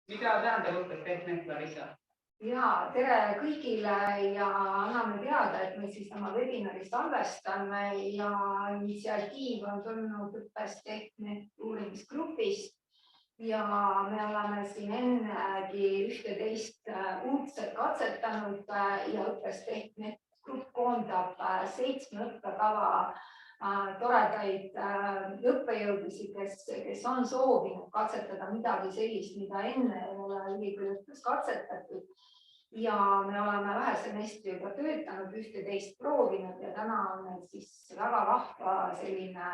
Mida tähendab õppetehnik, Larissa? Ja tere kõigile ja anname teada, et me siis oma webinari salvestame ja initsiatiiv on tulnud õppestehnik uurimisgrupist ja me oleme siin ennegi 11 uudset katsetanud ja õppestehnik grupp koondab 7 õppekava toredaid õppejõudusid, kes on soovinud katsetada midagi sellist, mida enne ei ole ülikooliõppes katsetatud. Ja me oleme vähe semestri juba töötanud, 11 proovinud ja täna on meil siis väga vahva selline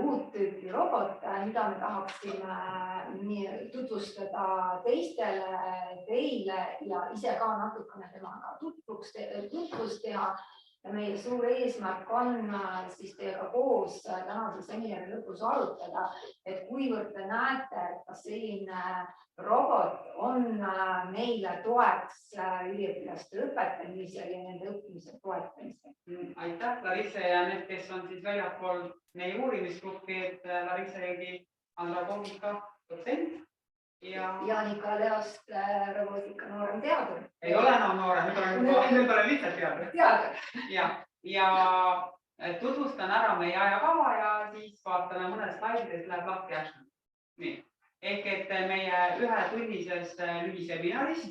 uut tüüpi robot, mida me tahaksime tutvustada teile ja ise ka natukene temaga tutvust teha. Ja meie suur eesmärk on siis teiega koos tänase seminari lõpus arutada, et kuivõrd te näete, et kas selline robot on meile toeks üliõpilaste õpetamisel ja nende õppimise toetamisel. Aitäh, Larissa, ja need, kes on siis väljapool meie uurimisgruppi, et Larissa jõgi andragoogika dotsent. Jaanika Leost robotika noorem teadur. Ei ole enam noorem, nüüd olen lihtsalt teadur. Ja tutvustan ära meie ajakava ja siis vaatame mõned slaididest läheb lahti action. Nii. Ehk et meie ühetunnises lühiseminaris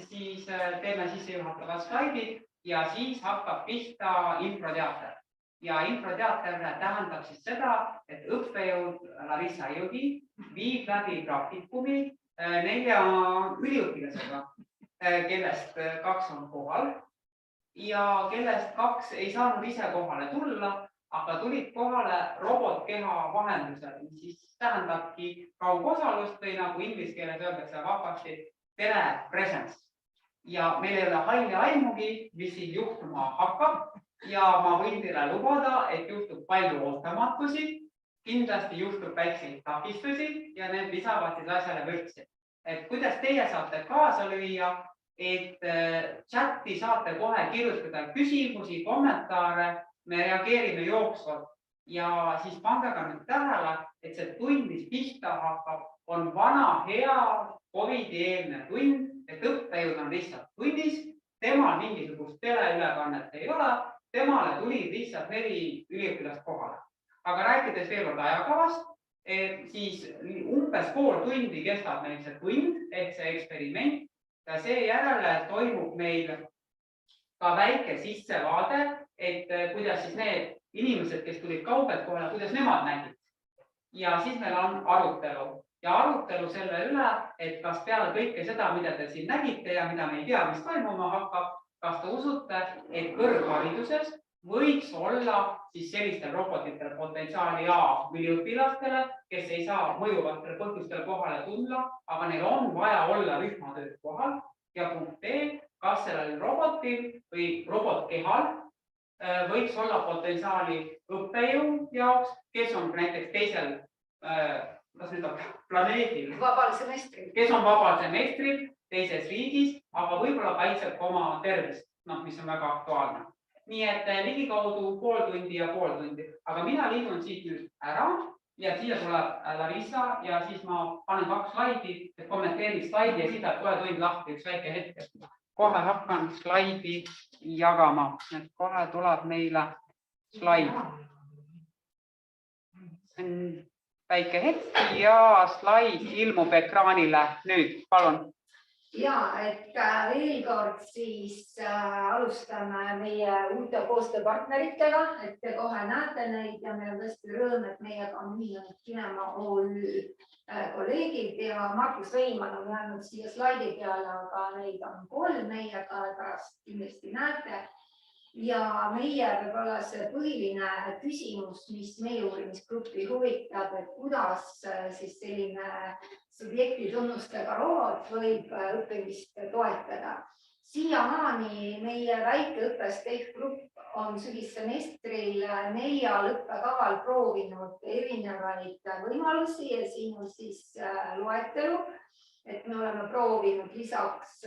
siis teeme sissejuhatavad slaidid ja siis hakkab pihta infoteater. Ja infoteater tähendab siis seda, et õppejõud Larissa Jõgi viib läbi praktikumi 4 üliõpilasega, kellest 2 on kohal ja kellest 2 ei saanud ise kohale tulla, aga tulid kohale robotkeha vahendusel, mis siis tähendabki kaugosalust või nagu inglise keeles öeldakse vabasti telepresence. Ja meil ei ole halli aimugi, mis siin juhtuma hakkab ja ma võin teile lubada, et juhtub palju ootamatusi, kindlasti juhtub väikseid takistusi ja need lisavad siis asjale vürtsi. Et kuidas teie saate kaasa lüüa, et chati saate kohe kirjutada küsimusi, kommentaare, me reageerime jooksvalt ja siis pange ka nüüd tähele, et see tund, mis pihta hakkab, on vana hea COVID-i-eelne tund, et õppejõud on lihtsalt tunnis, temal mingisugust teleülekannet ei ole, temale tulid lihtsalt 4 üliõpilast kohale. Aga rääkides veel kord ajakavast, siis umbes pool tundi kestab meil see tund, ehk see eksperiment ja seejärel toimub meil ka väike sissevaade, et kuidas siis need inimesed, kes tulid kaugelt kohale, kuidas nemad nägid. Ja siis meil on arutelu ja arutelu selle üle, et kas peale kõike seda, mida te siin nägite ja mida me ei tea, mis toimuma hakkab, kas te usute, et kõrghariduses võiks olla siis sellistel robotitel potentsiaali A üliõpilastele, kes ei saa mõjuvatel põhjustel kohale tulla, aga neil on vaja olla rühmatööd kohal ja punkt B, kas sellel robotil või robotkehal võiks olla potentsiaali õppejõu jaoks, kes on näiteks teisel planeedil, kes on vabal semestril teises riigis, aga võib-olla kaitseb oma tervist, mis on väga aktuaalne. Nii et ligikaudu pool tundi ja pool tundi, aga mina liigun siit nüüd ära ja siia tuleb Larissa ja siis ma panen 2 slaidi, et kommenteerin slaidi ja siis läheb kohe tund lahti üks väike hetk. Kohe hakkan slaidi jagama, et kohe tuleb meile slaid. Väike hetk ja slaid ilmub ekraanile nüüd, palun. Ja, et veel kord siis alustame meie uute koostööpartneritega, et te kohe näete neid ja meil on tõesti rõõm, et meiega on ühinenud Kinema OÜ kolleegid ja Markus Veiman on jäänud siia slaidi peale, aga neid on 3 meiega, pärast kindlasti näete. Ja meie võib-olla see põhiline küsimus, mis meie uurimisgruppi huvitab, et kuidas siis selline subjekti tunnustega robot võib õppimist toetada. Siiamaani meie väike õppestehgrupp on sügissemestril 4 õppekaval proovinud erinevaid võimalusi ja siin on siis loetelu. et me oleme proovinud lisaks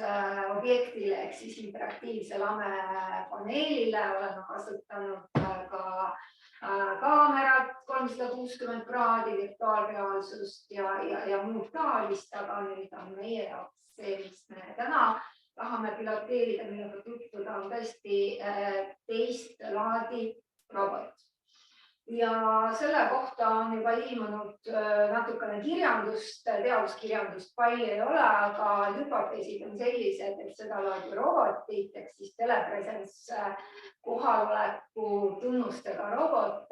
objektile ehk siis interaktiivse lamepaneelile oleme kasutanud ka kaamerat 360 kraadi virtuaalreaalsust ja muud taolist, aga nüüd on meie jaoks see, mis me täna tahame piloteerida, millega tutvuda, on tõesti teist laadi robot. Ja selle kohta on juba ilmunud natukene kirjandust, teaduskirjandust palju ei ole, aga hüpoteesid on sellised, et seda laadi robotid, ehk siis telepresence kohaloleku tunnustega robot,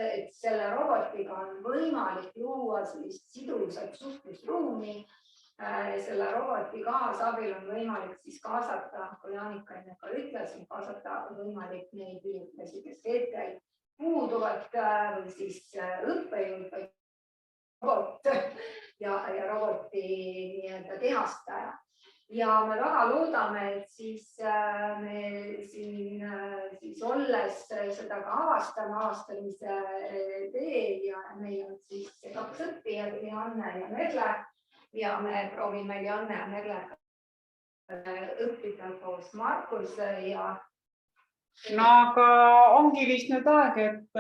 et selle robotiga on võimalik luua sellist sidusat suhtlusruumi. Selle roboti kaasabil on võimalik siis kaasata, kui Jaanika enne ka ütles, kaasata on võimalik neid üliõpilasi, kes hetkel puuduvad või siis õppejõud või robot ja roboti nii-öelda tehastaja. Ja me väga loodame, et siis me siin olles seda ka avastamise teel ja meil on siis 2 õppijad, Lianne ja Merle. Ja me proovime Lianne ja Merlega õppida koos Markuse ja... No aga ongi vist nüüd aeg, et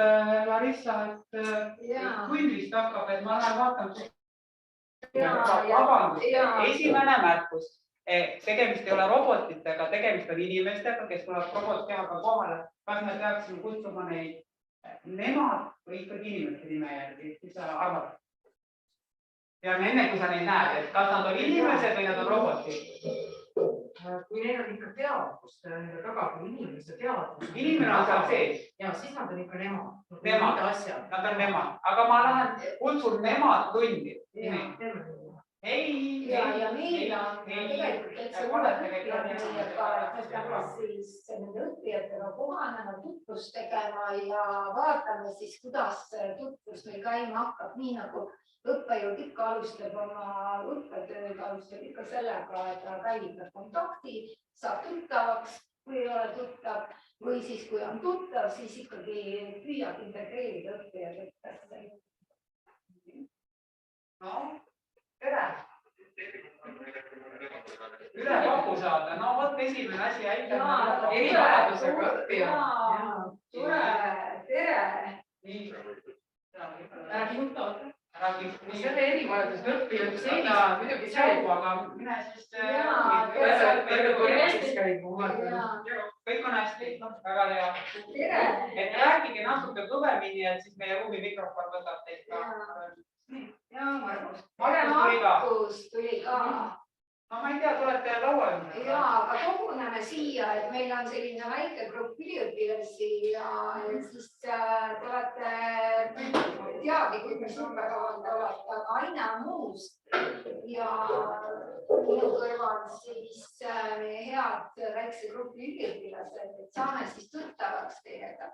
Larissa, et tund vist hakkab, et ma lähen vaatan. Esimene märkus. Tegemist ei ole robotitega, tegemist on inimestega, kes tuleb robotkehaga kohale. Kas me peaksime kutsuma neid nemad või ikkagi inimeste nime järgi, siis arvad? Ja enne, kui sa neid näed, et kas nad on inimesed või nad on robotid? Kui neil on ikka teadvust, nende taga kui inimese teadvust. Inimene on seal sees. Ja siis nad on ikka nemad. Nemad, nad on nemad. Aga ma lähen kutsun nemad tundi. Ei. Ja meil on tegelikult, et see uued õppijad meiega siis nende õppijatega kohanema, tutvust tegema ja vaatame siis, kuidas tutvus meil käima hakkab, nii nagu õppejõud ikka alustab oma õppetööd, alustab ikka sellega, et ta käivitab kontakti, saab tuttavaks, kui ei ole tuttav, või siis kui on tuttav, siis ikkagi püüab integreerida õppijad õppesse. No, tere! Üle paku saada, no võt esimene asi aitab. Erivajadusega õppijad. Tere! Räägi juttu. Selle erivajadusega õppijad, mis eelis muidugi säibu, aga mine siis... Kõik on hästi, väga hea. Et rääkige natuke kõvemini, et siis meie ruumi mikrofon võtab teid ka. Markus tuli ka. No ma ei tea, tulete laua ümber. Jaa, aga koguneme siia, et meil on selline väike grupp üliõpilasi ja siis te olete teadlikud, mis õppekavad olete, aga aina muust. Ja minu kõrval siis meie head väikse grupi üliõpilased, et saame siis tuttavaks teiega.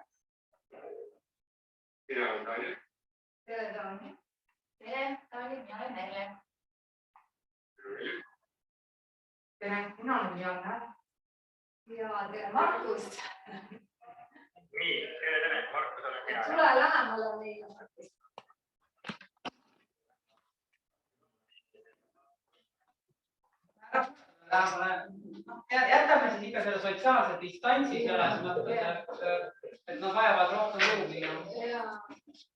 Tere, Tanja. Tere, Tanja. Tere, Tanja, mina olen Merle. Tere, mina olen Janne. Ja tere, Markus. Nii, tere, Markus olen mina. Tule lähemale meile, Markus. Jätame siis ikka selle sotsiaalse distantsi selles mõttes, et nad vajavad rohkem ruumi.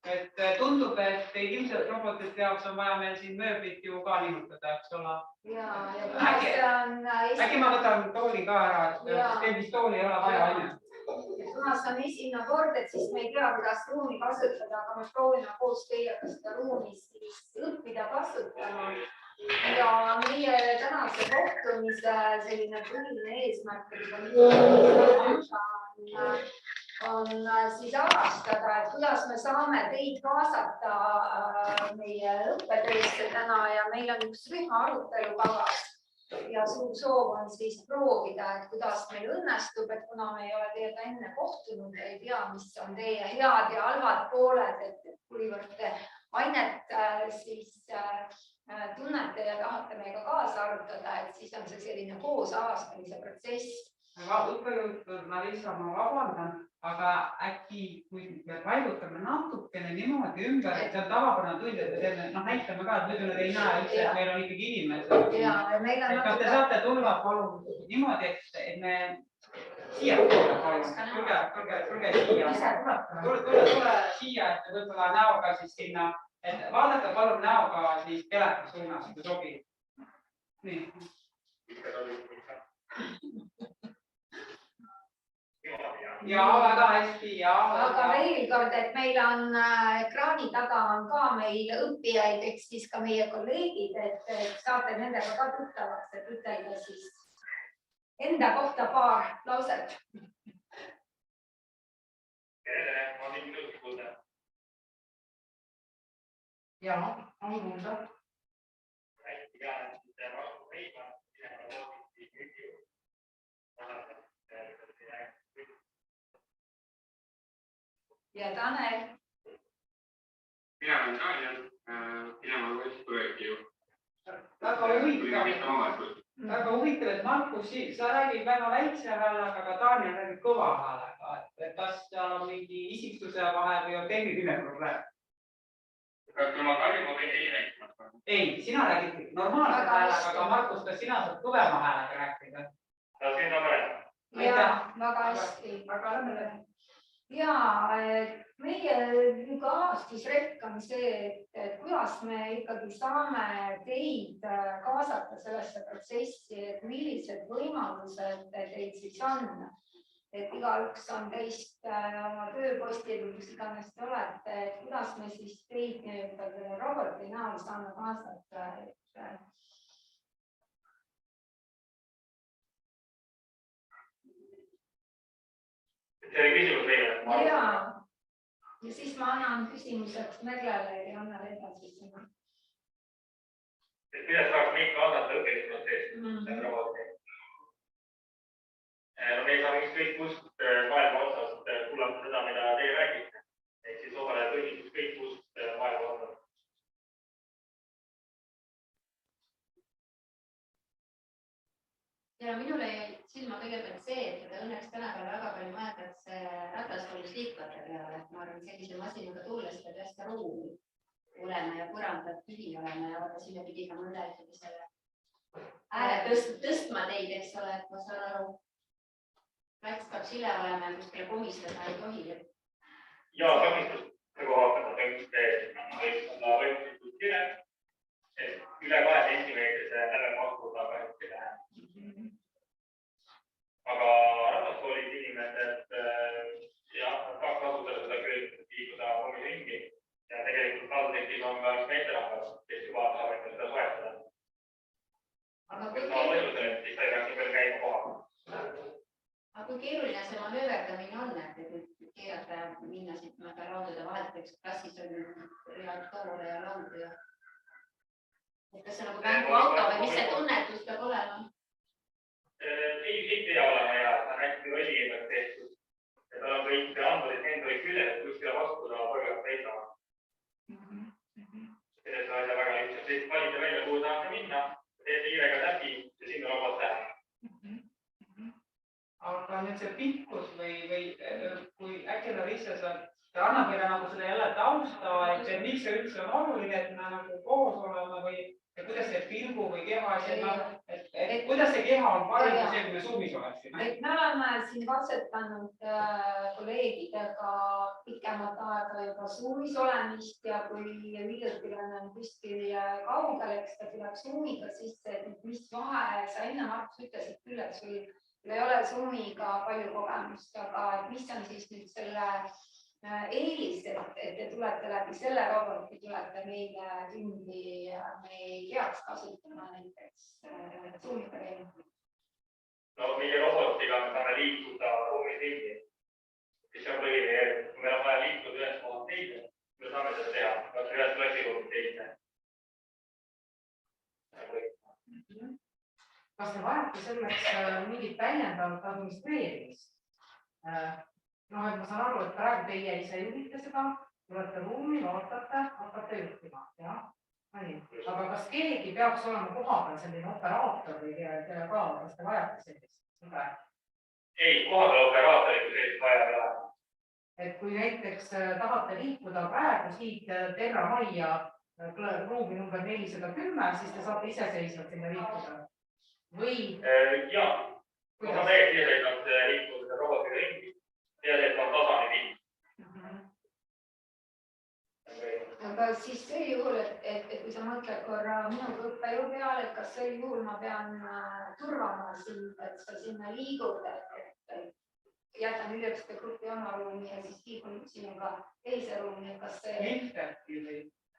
Et tundub, et ilmselt robotite jaoks on vaja meil siin mööblit ju ka nihutada, eks ole. Äkki ma võtan tooli ka ära, et teil tooli ei ole vaja aine. Kuna see on esimene kord, et siis me ei tea, kuidas ruumi kasutada, aga me proovime koos teiega seda ruumi siis õppida kasutama. Ja meie tänase kohtumise selline põhiline eesmärk on siis avastada, et kuidas me saame teid kaasata meie õppetöösse täna ja meil on üks rühma arutelu kavas. Ja suur soov on siis proovida, et kuidas meil õnnestub, et kuna me ei ole teiega enne kohtunud ja ei tea, mis on teie head ja halvad pooled, et kuivõrd ainet siis tunnete ja tahate meiega kaasa arutada, et siis on see selline koos avastamise protsess. õppejõud Larissa, ma vabandan, aga äkki kui me paigutame natukene niimoodi ümber, et see on tavapärane tund, et me teeme, näitame ka, et muidu nad ei näe üldse, et meil on ikkagi inimesed. Kas te saate tulla palun niimoodi, et me siia poole palun, tulge siia, tule siia, et võib-olla näoga siis sinna, et vaadake palun näoga siis teleka suunas, kui sobib. Nii. Ja väga hästi ja. Aga veel kord, et meil on ekraani taga on ka meil õppijaid, eks siis ka meie kolleegid, et saate nendega ka tuttavaks, et ütelda siis enda kohta paar lauset. Tere, ma mind nõus kuulda. Ja, on kuulda. Hästi tean, et vastu Reiva, Ja Tanel. Mina olen Tanel, mina olen projekti juht. Väga huvitav, et Markus, sa räägid väga väikse häälega, aga Daniel räägib kõva häälega. Kas seal on mingi isiksuse vahe või on tehniline probleem? Kas ma karjuma või ei rääkima? Ei, sina räägid normaalse häälega, aga Markus, kas sina saad kõvema häälega rääkida? Siin on parem. Ja, väga hästi. Ja meie aastusrekk on see, et kuidas me ikkagi saame teid kaasata sellesse protsessi, et millised võimalused teil siis on. Et igaüks on teist oma tööpostil, kus iganes te olete, et kuidas me siis teid roboti näol saame kaasata. See oli küsimus meile. Ja siis ma annan küsimuseks Merlele ja Annale edasi sõna. Kuidas saaks meid kaasata õppimisprotsessi roboti? Meil saab ükskõik kust maailma otsast kuulata seda, mida teie räägite. Ehk siis osaleda tunnis ükskõik kust maailma otsast. Ja minule jäi silma kõigepealt see, et õnneks tänapäeval väga palju mõeldakse rataskoolis liikvate peale. Ma arvan, et sellise masinaga tulles peab hästi ruumi olema ja põrandad tühi olema ja vaata sinna pidi ka mõnda selle ääre tõstma teid, eks ole, et ma saan aru. Plats peab sile olema ja kuskile komistada ei tohi. Ja takistuse koha pealt võiks olla võimalikult kire, et üle 2 sentimeetrise läve pakkuda kahjuks ei lähe. Aga rataskoolis inimesed saaks kasutada seda küll, et liikuda ruumis ringi ja tegelikult kaldtekis on ka üks meesterahvas, kes juba saab enda seda soetada. Aga kui siis ta ei peaks nii palju käima koha. Aga kui keeruline see manööverdamine on, et keerata ja minna siit mööda laudude vahelt, eks klassis on read toole ja laudu ja kas see nagu mänguauto või mis see tunnetus peab olema? Ei pea olema hea, ta on hästi rolliga tehtud. Ja tal on kõik andurid nendurid küljes, et kuskile vastu saab põrgast seisama. Selles on asja väga lihtsalt. Siis valite välja, kuhu tahate minna, teete hiirega läbi ja sinna robot läheb. Aga nüüd see pikkus või kui äkki Larissa saab, ta annab meile nagu selle jälle tausta, et miks see üldse on oluline, et me nagu koos oleme või kuidas see pilgu või keha, et kuidas see keha on parem kui see, kui me Zoomis oleksime? Me oleme siin katsetanud kolleegidega pikemat aega juba Zoomis olemist ja kui üliõpilane on kuskil kaugel, eks ta tuleb Zoomiga sisse, et mis vahe, sa enne Markus ütlesid küll, et sul ei ole Zoomiga palju kogemust, aga mis on siis nüüd selle eelis, et te tulete läbi selle roboti, tulete meile tundi ja me ei peaks kasutama näiteks Zoomiga teinud. No meie robotiga me saame liikuda ruumis ringi. Mis on põhiline järg. Kui meil on vaja liikuda ühest kohast teise, me saame seda teha. Kas ühest klassiruumist teise. Kas te vajate selleks mingit täiendavat administreerimist? Et ma saan aru, et praegu teie ise juhite seda, tulete ruumi, vaatate, hakkate juhtima. Aga kas keegi peaks olema kohapeal selline operaator või kelle ka, kas te vajate sellist? ei, kohapeal operaatori kui sellist vaja ei ole. Et kui näiteks tahate liikuda praegu siit Terra Majja ruumi number 410, siis te saate iseseisvalt sinna liikuda. Või? Jaa, ma saan täiesti iseseisvalt liikuda seda robotiga ringi. Teades on tasane pind. Aga siis sel juhul, et kui sa mõtled korra minu õppejõu peale, et kas sel juhul ma pean turvama sind, et sa sinna liigud, et jätan üliõpilaste grupi oma ruumi ja siis liigun sinuga teise ruumi, kas see...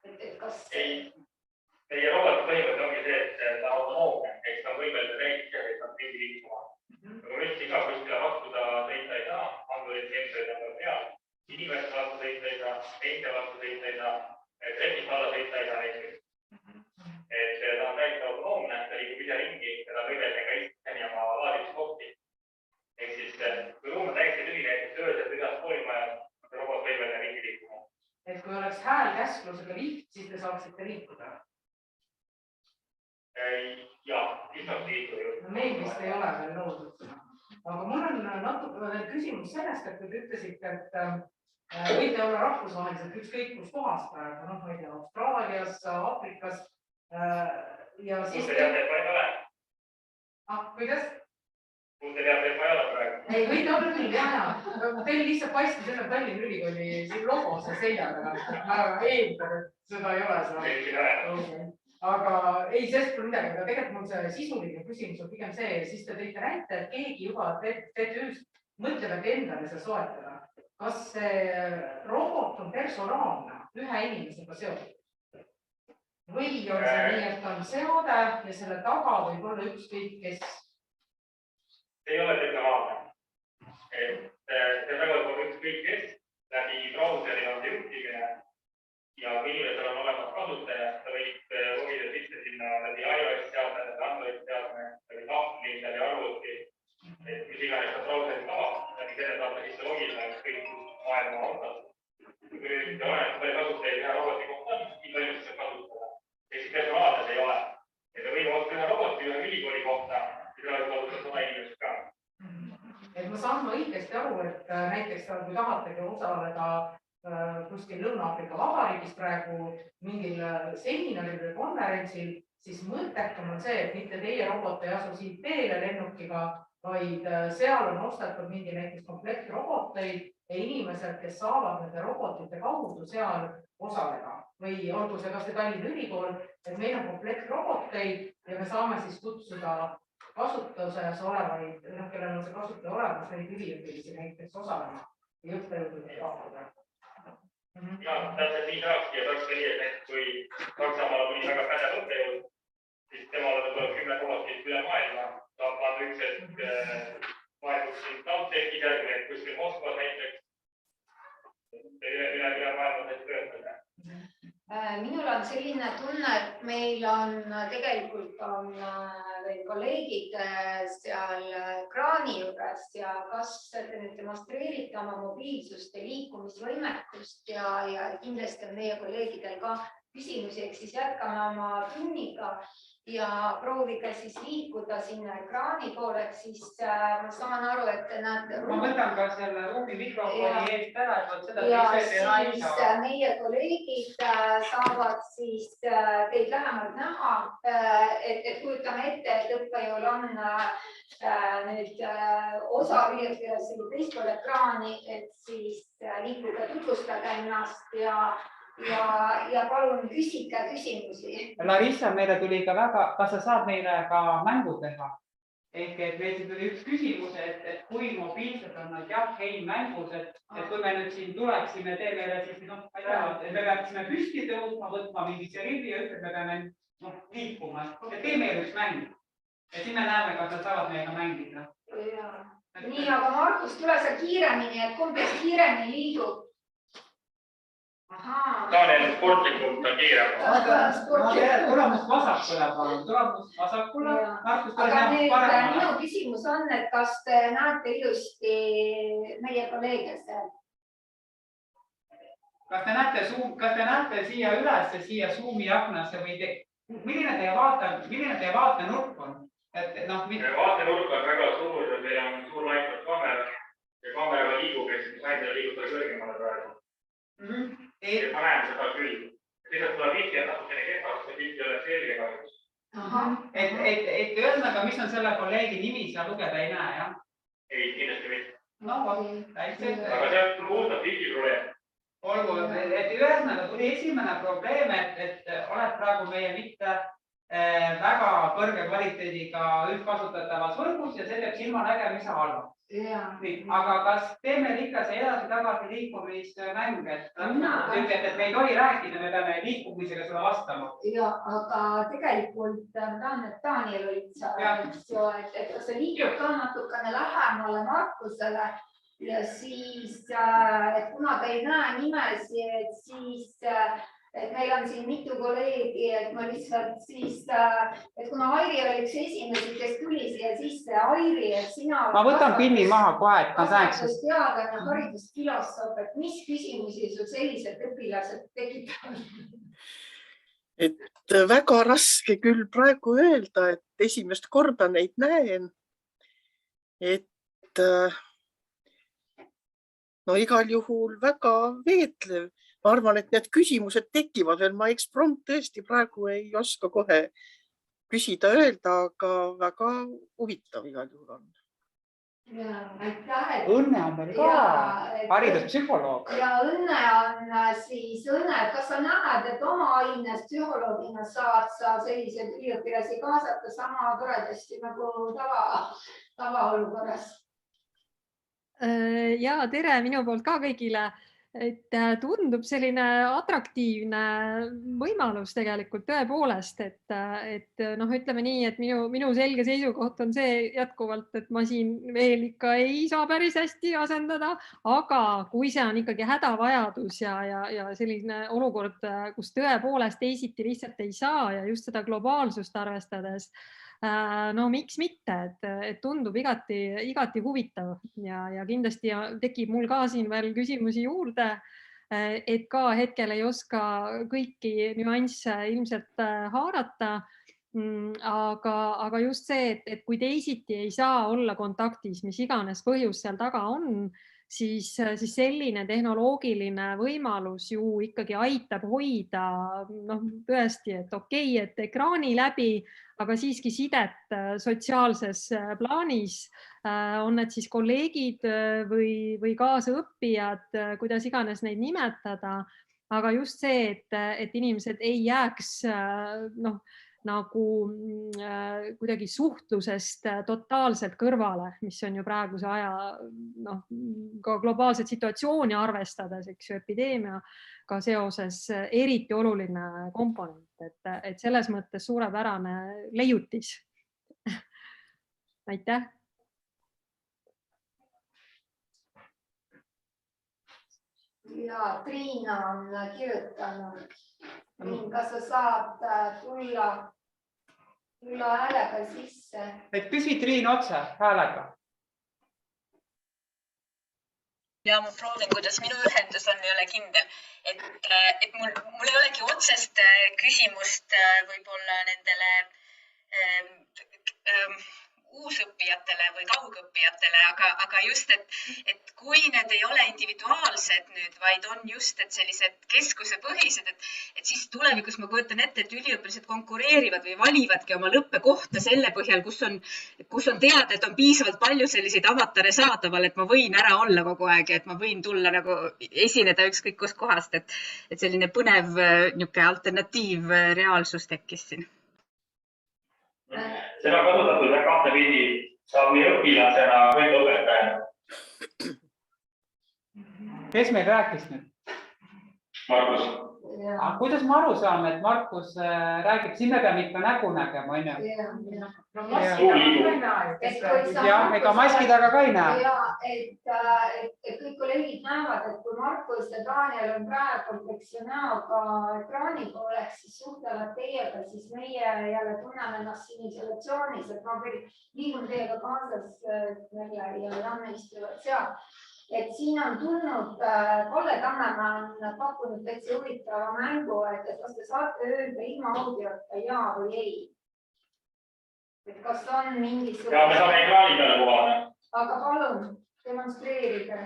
Et kas... Ei, teie roboti põhimõte ongi see, et ta on autonoomne, eks ta on võimeline näiteks iseseisvalt ringi liikuma. Aga ma ütlesin ka, kuskile vastu ta sõita ei saa, andurid sensorid on peal, inimeste vastu sõita ei saa, teiste vastu sõita ei saa, trepist alla sõita ei saa näiteks. Et ta on täiesti autonoomne, ta liigub ise ringi ja ta on võimeline ka isteni oma laadimiskohti. Ehk siis, kui ruum on täiesti tühi, näiteks öösel tühjas koolimajas, on see robot võimeline ringi liikuma. Et kui oleks häälkäsklusega lift, siis te saaksite liikuda? Jaa, üsnasti liikuda ju. Meil vist ei ole veel loodud. Aga mul on natuke küsimus sellest, et te ütlesite, et võite olla rahvusvaheliselt ükskõik kus kohas praegu, ma ei tea, Austraalias, Aafrikas. Ja siis... Kus te teate, et ma ei ole? Kuidas? Kus te teate, et ma ei ole praegu? Ei, võite olla küll, jah. Teil lihtsalt paistis enne Tallinna Ülikooli logo see selja taga. Ma eeldan, et seda ei ole seal. Aga ei, sest pole midagi, aga tegelikult mul see sisuline küsimus on pigem see, siis te tõite näite, et keegi juba TTÜ-st mõtleb, et endale see soetada. Kas see robot on personaalne ühe inimesega seotud? Või on see nii, et on seode ja selle taga võib olla ükskõik kes? See ei ole personaalne. See taga võib olla ükskõik kes, läbi brauseri on see juhtimine ja kui inimesel on olemas kasutaja, ta võib logida sisse sinna läbi iOS seadme, läbi Android seadme, läbi tahvli, läbi arvuti, et mis iganes ta brauseri tavab, läbi selle saab ta sisse logida ükskõik maailma otsas. Kui nüüd oleneb, palju kasutajaid ühe roboti kohta on, nii palju saab kasutada. Ehk siis personaalne see ei ole. Et me võime osta ühe roboti ühe ülikooli kohta ja seda võib kasutada sama inimesed ka. Et ma saan õigesti aru, et näiteks kui tahategi osaleda kuskil Lõuna-Aafrika Vabariigis praegu mingil seminaril või konverentsil, siis mõttekam on see, et mitte teie robot ei asu siit teele lennukiga, vaid seal on ostetud mingi näiteks komplekt roboteid ja inimesed, kes saavad nende robotite kaudu seal osaleda. Või olgu see kas või Tallinna Ülikool, et meil on komplekt roboteid ja me saame siis kutsuda kasutuses olevaid, kellel on see kasutaja olemas, neid üliõpilisi näiteks osalema ja õppejõudude pakkuda. Ja, täpselt nii saakski ja saaks nii, et näiteks kui Saksamaal tuli väga pädev õppejõud, siis temale tuleb 10 robotit üle maailma, saab panna üks hetk vahetus siin tautsekis järgi, et kuskil Moskvas näiteks üle maailma täiesti töötada. Minul on selline tunne, et meil on tegelikult veel kolleegid seal kraani juures ja kas te nüüd demonstreerite oma mobiilsust ja liikumisvõimekust ja kindlasti on meie kolleegidel ka küsimusi, eks siis jätkame oma tunniga ja proovige siis liikuda sinna ekraani poole, et siis ma saan aru, et te näete. Ma võtan ka selle ruumi mikrofoni eest ära, et seda ja siis meie kolleegid saavad siis teid lähemalt näha, et kujutame ette, et õppejõul on nüüd osa üliõpilasi teispool ekraani, et siis liikuge, tutvustage ennast ja palun küsige küsimusi. Larissa, meile tuli ka väga, kas sa saad meile ka mängu teha? Ehk et meil tuli üks küsimus, et kui mobiilsed on nad jah-ei mängus, et kui me nüüd siin tuleksime teemele, siis me peaksime püsti tõusma, võtma mingi seribi ja ütleb, me peame liikuma. Tee meil üks mäng. Ja siin me näeme, kas nad saavad meiega mängida. Nii, aga Markus, tule sa kiiremini, et kumb kes kiiremini liidub. Taanel sportlikult on kiirem. Tulemus vasakule, palun. Tulemus vasakule. Aga nüüd minu küsimus on, et kas te näete ilusti meie kolleege seal? Kas te näete siia üles, siia Zoomi aknasse või milline teie vaatenurk on? Vaatenurk on väga suur ja meil on suur laitnud kaamera ja kaameraga liigub ja siis sain liigub talle kõrgemale praegu. Ma näen seda küll. Lihtsalt tuleb pilti on natukene kehvaks, see pilti ei ole selge kahjuks. Et öelnaga, mis on selle kolleegi nimi, seal lugeda ei näe, jah? Ei, kindlasti mitte. No, täitselt. Aga see on puhtalt pildi probleem. Olgu, et öelnaga tuli esimene probleem, et oled praegu meie mitte väga kõrge kvaliteediga üldkasutatavas võrgus ja see teeb silma nägemise halvaks. Aga kas teeme ikka see edasi-tagasi liikumismäng, et me ei tohi rääkida, me peame liikumisega sulle vastama? Ja, aga tegelikult Daniel olid seal, et sa liigub ka natukene lähemale Markusele ja siis, et kuna ta ei näe nimesi, et siis et meil on siin mitu kolleegi, et ma lihtsalt siis, et kuna Airi oli üks esimesi, kes tuli siia sisse, Airi, et sina... Ma võtan pilli maha kohe, et ma saaks. Teadlane, haridusfilosoof, et mis küsimusi sul sellised õpilased tekitavad? Et väga raske küll praegu öelda, et esimest korda neid näen. Et no igal juhul väga veetlev. Ma arvan, et need küsimused tekivad veel. Ma eksprompt tõesti praegu ei oska kohe küsida öelda, aga väga huvitav igal juhul on. Õnne on meil ka hariduspsühholoog. Ja Õnne on siis, Õnne, kas sa näed, et oma aines psühholoogina saad sa selliseid üliõpilasi kaasata sama toredasti nagu tavaolukorras? Ja tere minu poolt ka kõigile. Et tundub selline atraktiivne võimalus tegelikult tõepoolest, et noh, ütleme nii, et minu selge seisukoht on see jätkuvalt, et ma siin veel ikka ei saa päris hästi asendada, aga kui see on ikkagi hädavajadus ja selline olukord, kus tõepoolest teisiti lihtsalt ei saa ja just seda globaalsust arvestades, no miks mitte, et tundub igati huvitav ja kindlasti tekib mul ka siin veel küsimusi juurde, et ka hetkel ei oska kõiki nüansse ilmselt haarata, aga just see, et kui teisiti ei saa olla kontaktis, mis iganes põhjus seal taga on, siis selline tehnoloogiline võimalus ju ikkagi aitab hoida tõesti, et okei, et ekraani läbi, aga siiski sidet sotsiaalses plaanis, on need siis kolleegid või kaasõppijad, kuidas iganes neid nimetada, aga just see, et inimesed ei jääks nagu kuidagi suhtlusest totaalselt kõrvale, mis on ju praeguse aja ka globaalset situatsiooni arvestades, eks ju, epideemiaga seoses eriti oluline komponent, et selles mõttes suurepärane leiutis. Aitäh! Ja Triina on kirjutanud. Triin, kas sa saad tulla häälega sisse? Et küsi Triin otse häälega. Ja ma proovin, kuidas minu ühendus on, ei ole kindel. Et mul ei olegi otsest küsimust võib-olla nendele uusõppijatele või kaugõppijatele, aga just, et kui need ei ole individuaalsed nüüd, vaid on just sellised keskusepõhised, et siis tulevikus ma kujutan ette, et üliõpilased konkureerivad või valivadki oma lõppekohta selle põhjal, kus on teada, et on piisavalt palju selliseid avatare saadaval, et ma võin ära olla kogu aeg, et ma võin tulla nagu esineda ükskõik kus kohast, et selline põnev niisugune alternatiiv reaalsus tekkis siin. Seda kasutatud kahtepidi saab nii õpilasena või õpetajana. Kes meil rääkis nüüd? Markus. Kuidas ma aru saan, et Markus räägib, siin me peame ikka nägu nägema, on ju? Ega maski taga ka ei näe. Ja, et kõik kolleegid näevad, et kui Markus ja Daniel on praegu refleksionaaga ekraani pooleks, siis suhtlevad teiega, siis meie jälle tunneme ennast siin isolatsioonis, et ma liigun teiega kaasas ja Janne istuvad seal. Et siin on tulnud, Kalle Tammemaa on pakkunud täitsa huvitava mängu, et kas te saate öelda ilma audiota ja või ei. et kas on mingisugune. Ja me saame ekraani peale kuvada. Aga palun demonstreerida.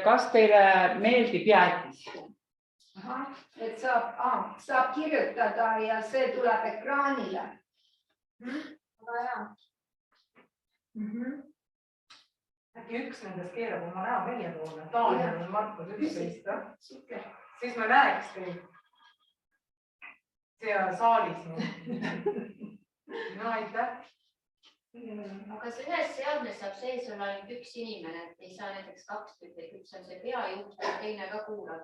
Kas teile meeldib jäätis? Et saab kirjutada ja see tuleb ekraanile. Väga hea. Äkki üks nendest keerab oma näo meie poole. Taaniel on Markus 11. Siis me näeks teid seal saalis. No aitäh. Aga ühes seadmes saab sees olla ainult üks inimene, et ei saa näiteks 2 tükki, üks on see peajuht ja teine ka kuulab.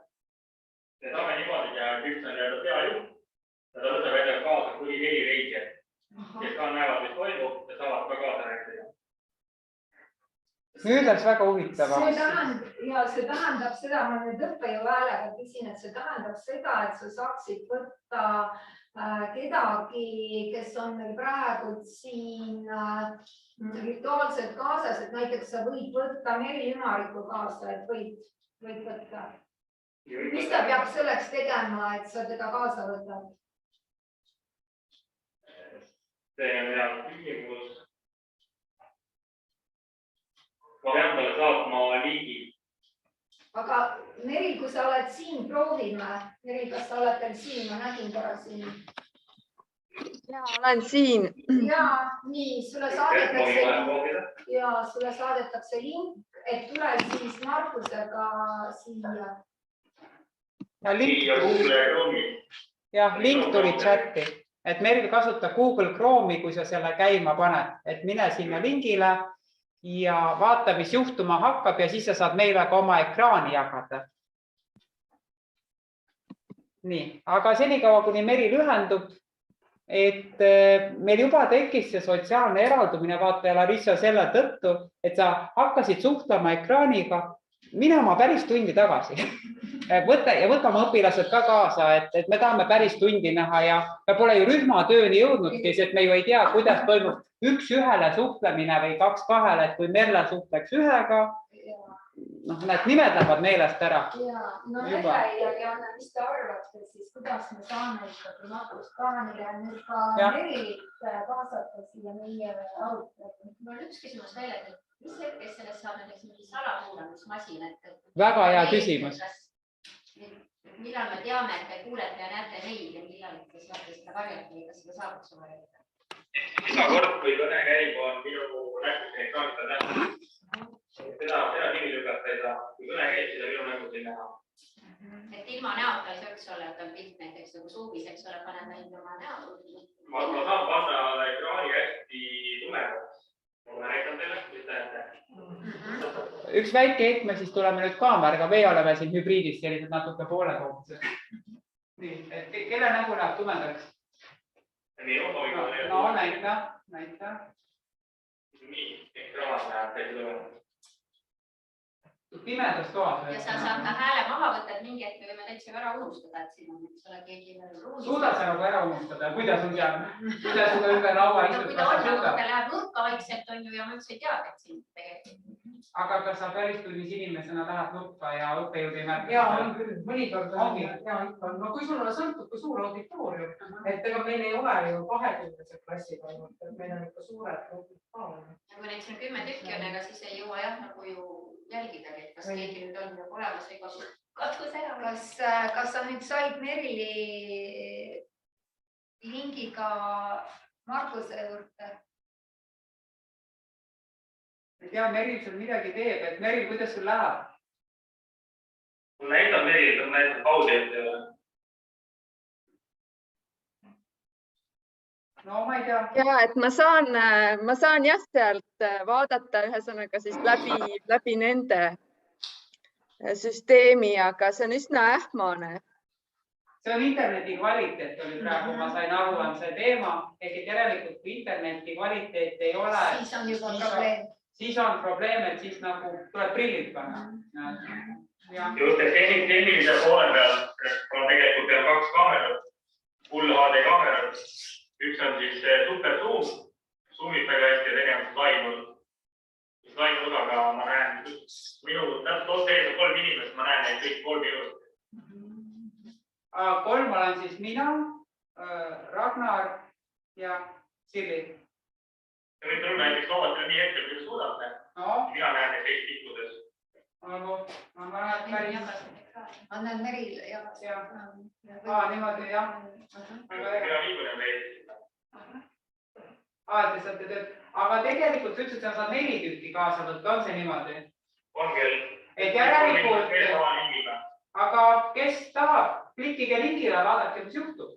Me saame niimoodi teha, et üks on peajuht ja ta võtab endale kaasa kuni 4 reisijat, kes ka näevad, mis toimub ja saavad ka kaasa rääkida. Nüüd oleks väga huvitav. See tähendab seda, ma nüüd õppejõu häälega küsin, et see tähendab seda, et sa saaksid võtta kedagi, kes on meil praegu siin virtuaalselt kaasas, et näiteks sa võid võtta Meri Ümariku kaasa, et võid võtta. Mis ta peab selleks tegema, et sa teda kaasa võtad? See on hea küsimus. Ma pean talle saatma liigi. Aga Meril, kui sa oled siin, proovime. Meril, kas sa oled veel siin? Ma nägin korra siin. Ja, olen siin. Ja, nii, sulle saadetakse link, et tule siis Markusega siia. Ja, link tuli chatti, et Meril kasuta Google Chrome'i, kui sa selle käima paned, et mine sinna lingile ja vaata, mis juhtuma hakkab ja siis sa saad meile ka oma ekraani jagada. Nii, aga senikaua, kuni Meril ühendub, et meil juba tekkis see sotsiaalne eraldumine vaata Larissa selle tõttu, et sa hakkasid suhtlema ekraaniga minema päris tundi tagasi. Võtame õpilased ka kaasa, et me tahame päris tundi näha ja me pole ju rühmatööni jõudnudki, et me ju ei tea, kuidas toimub 1-1 suhtlemine või 2-2, et kui Merle suhtleks ühega, need nimed lähevad meelest ära. No Merle ja Anna, mis te arvate siis, kuidas me saame ikkagi Markus Taanile ja nüüd ka Merilit kaasata siia meie arutelu? Mul on üks küsimus veel, et mis hetkest sellest saab näiteks mingi salakuulamismasin? Väga hea küsimus. Millal me teame, et te kuulete ja näete neid ja millal te saate seda varjata või kas seda saab varjata? Iga kord, kui kõne käib, on minu näkku ekraanita näha. Seda nimi lükata ei saa. Kui kõne käib, siis on minu näkku siin näha. Et ilma näota ei saaks olla, et on pilt näiteks nagu suuvis, eks ole, paneme enda oma näo. Ma saan panna ekraani hästi tumedaks. Ma näitan teile, mis te näete. Üks väike hetk me siis tuleme nüüd kaameraga, meie oleme siin hübriidis sellised natuke poole kohtused. Nii, et kelle nägu läheb tumedaks? No, näita. Nii, ekraan läheb täiesti tumedaks. Pimedas toas. Ja sa saad ka hääle maha võtta, et mingi hetk me võime täitsa ära unustada, et siin on üks ole keegi ruumis. Suudad sa nagu ära unustada? Kuidas on seal? Kuidas seda ümber laua istub? Kui ta on, nagu ta läheb nurka vaikselt, on ju, ja ma üldse ei teagi, et siin tegelikult. Aga kas sa päris tunnis inimesena lähed nurka ja õppejõud ei märka? Jaa, on küll. Mõnikord ongi. No kui sul sõltub, kui suur auditoorium, et ega meil ei ole ju 20 klassid ainult, et meil on ikka suured grupid ka. Kui neid siin 10 tükki on, ega siis ei jõua jah nagu ju jälgidagi, et kas keegi nüüd on juba olemas või katus ära. Kas sa nüüd said Merili lingiga Markuse juurde? Ei tea, Meril sul midagi teeb, et Meril, kuidas sul läheb? Mul näitab Meril, ta näitab paudi ette ei ole. No ma ei tea. Ja, et ma saan jah sealt vaadata ühesõnaga siis läbi nende süsteemi, aga see on üsna ähmane. See on interneti kvaliteet oli praegu, ma sain aru, on see teema, et järelikult kui interneti kvaliteet ei ole, siis on juba probleem. Siis on probleem, et siis nagu tuleb prillid panna. Just, et tehnilise poole peal on tegelikult peal 2 kaamerat, full HD kaamerat. Üks on siis super zoom, zoomib väga hästi ja tegevus laimud. Laimu osaga ma näen minu täpselt ees 3 inimest, ma näen neid kõik 3 minut. 3 olen siis mina, Ragnar ja Sirli. Te võite tulla näiteks loovatele nii hetkel, kui suudate. Mina näen neid teist tikkudes. Annan Merile jagas. Niimoodi, jah. Mina liigunen veidi. Te saate tööd. Aga tegelikult sa ütlesid, et sa saad 4 tükki kaasa võtta. On see niimoodi? On küll. Et järelikult... Aga kes tahab, klikige lingile, vaadake, mis juhtub.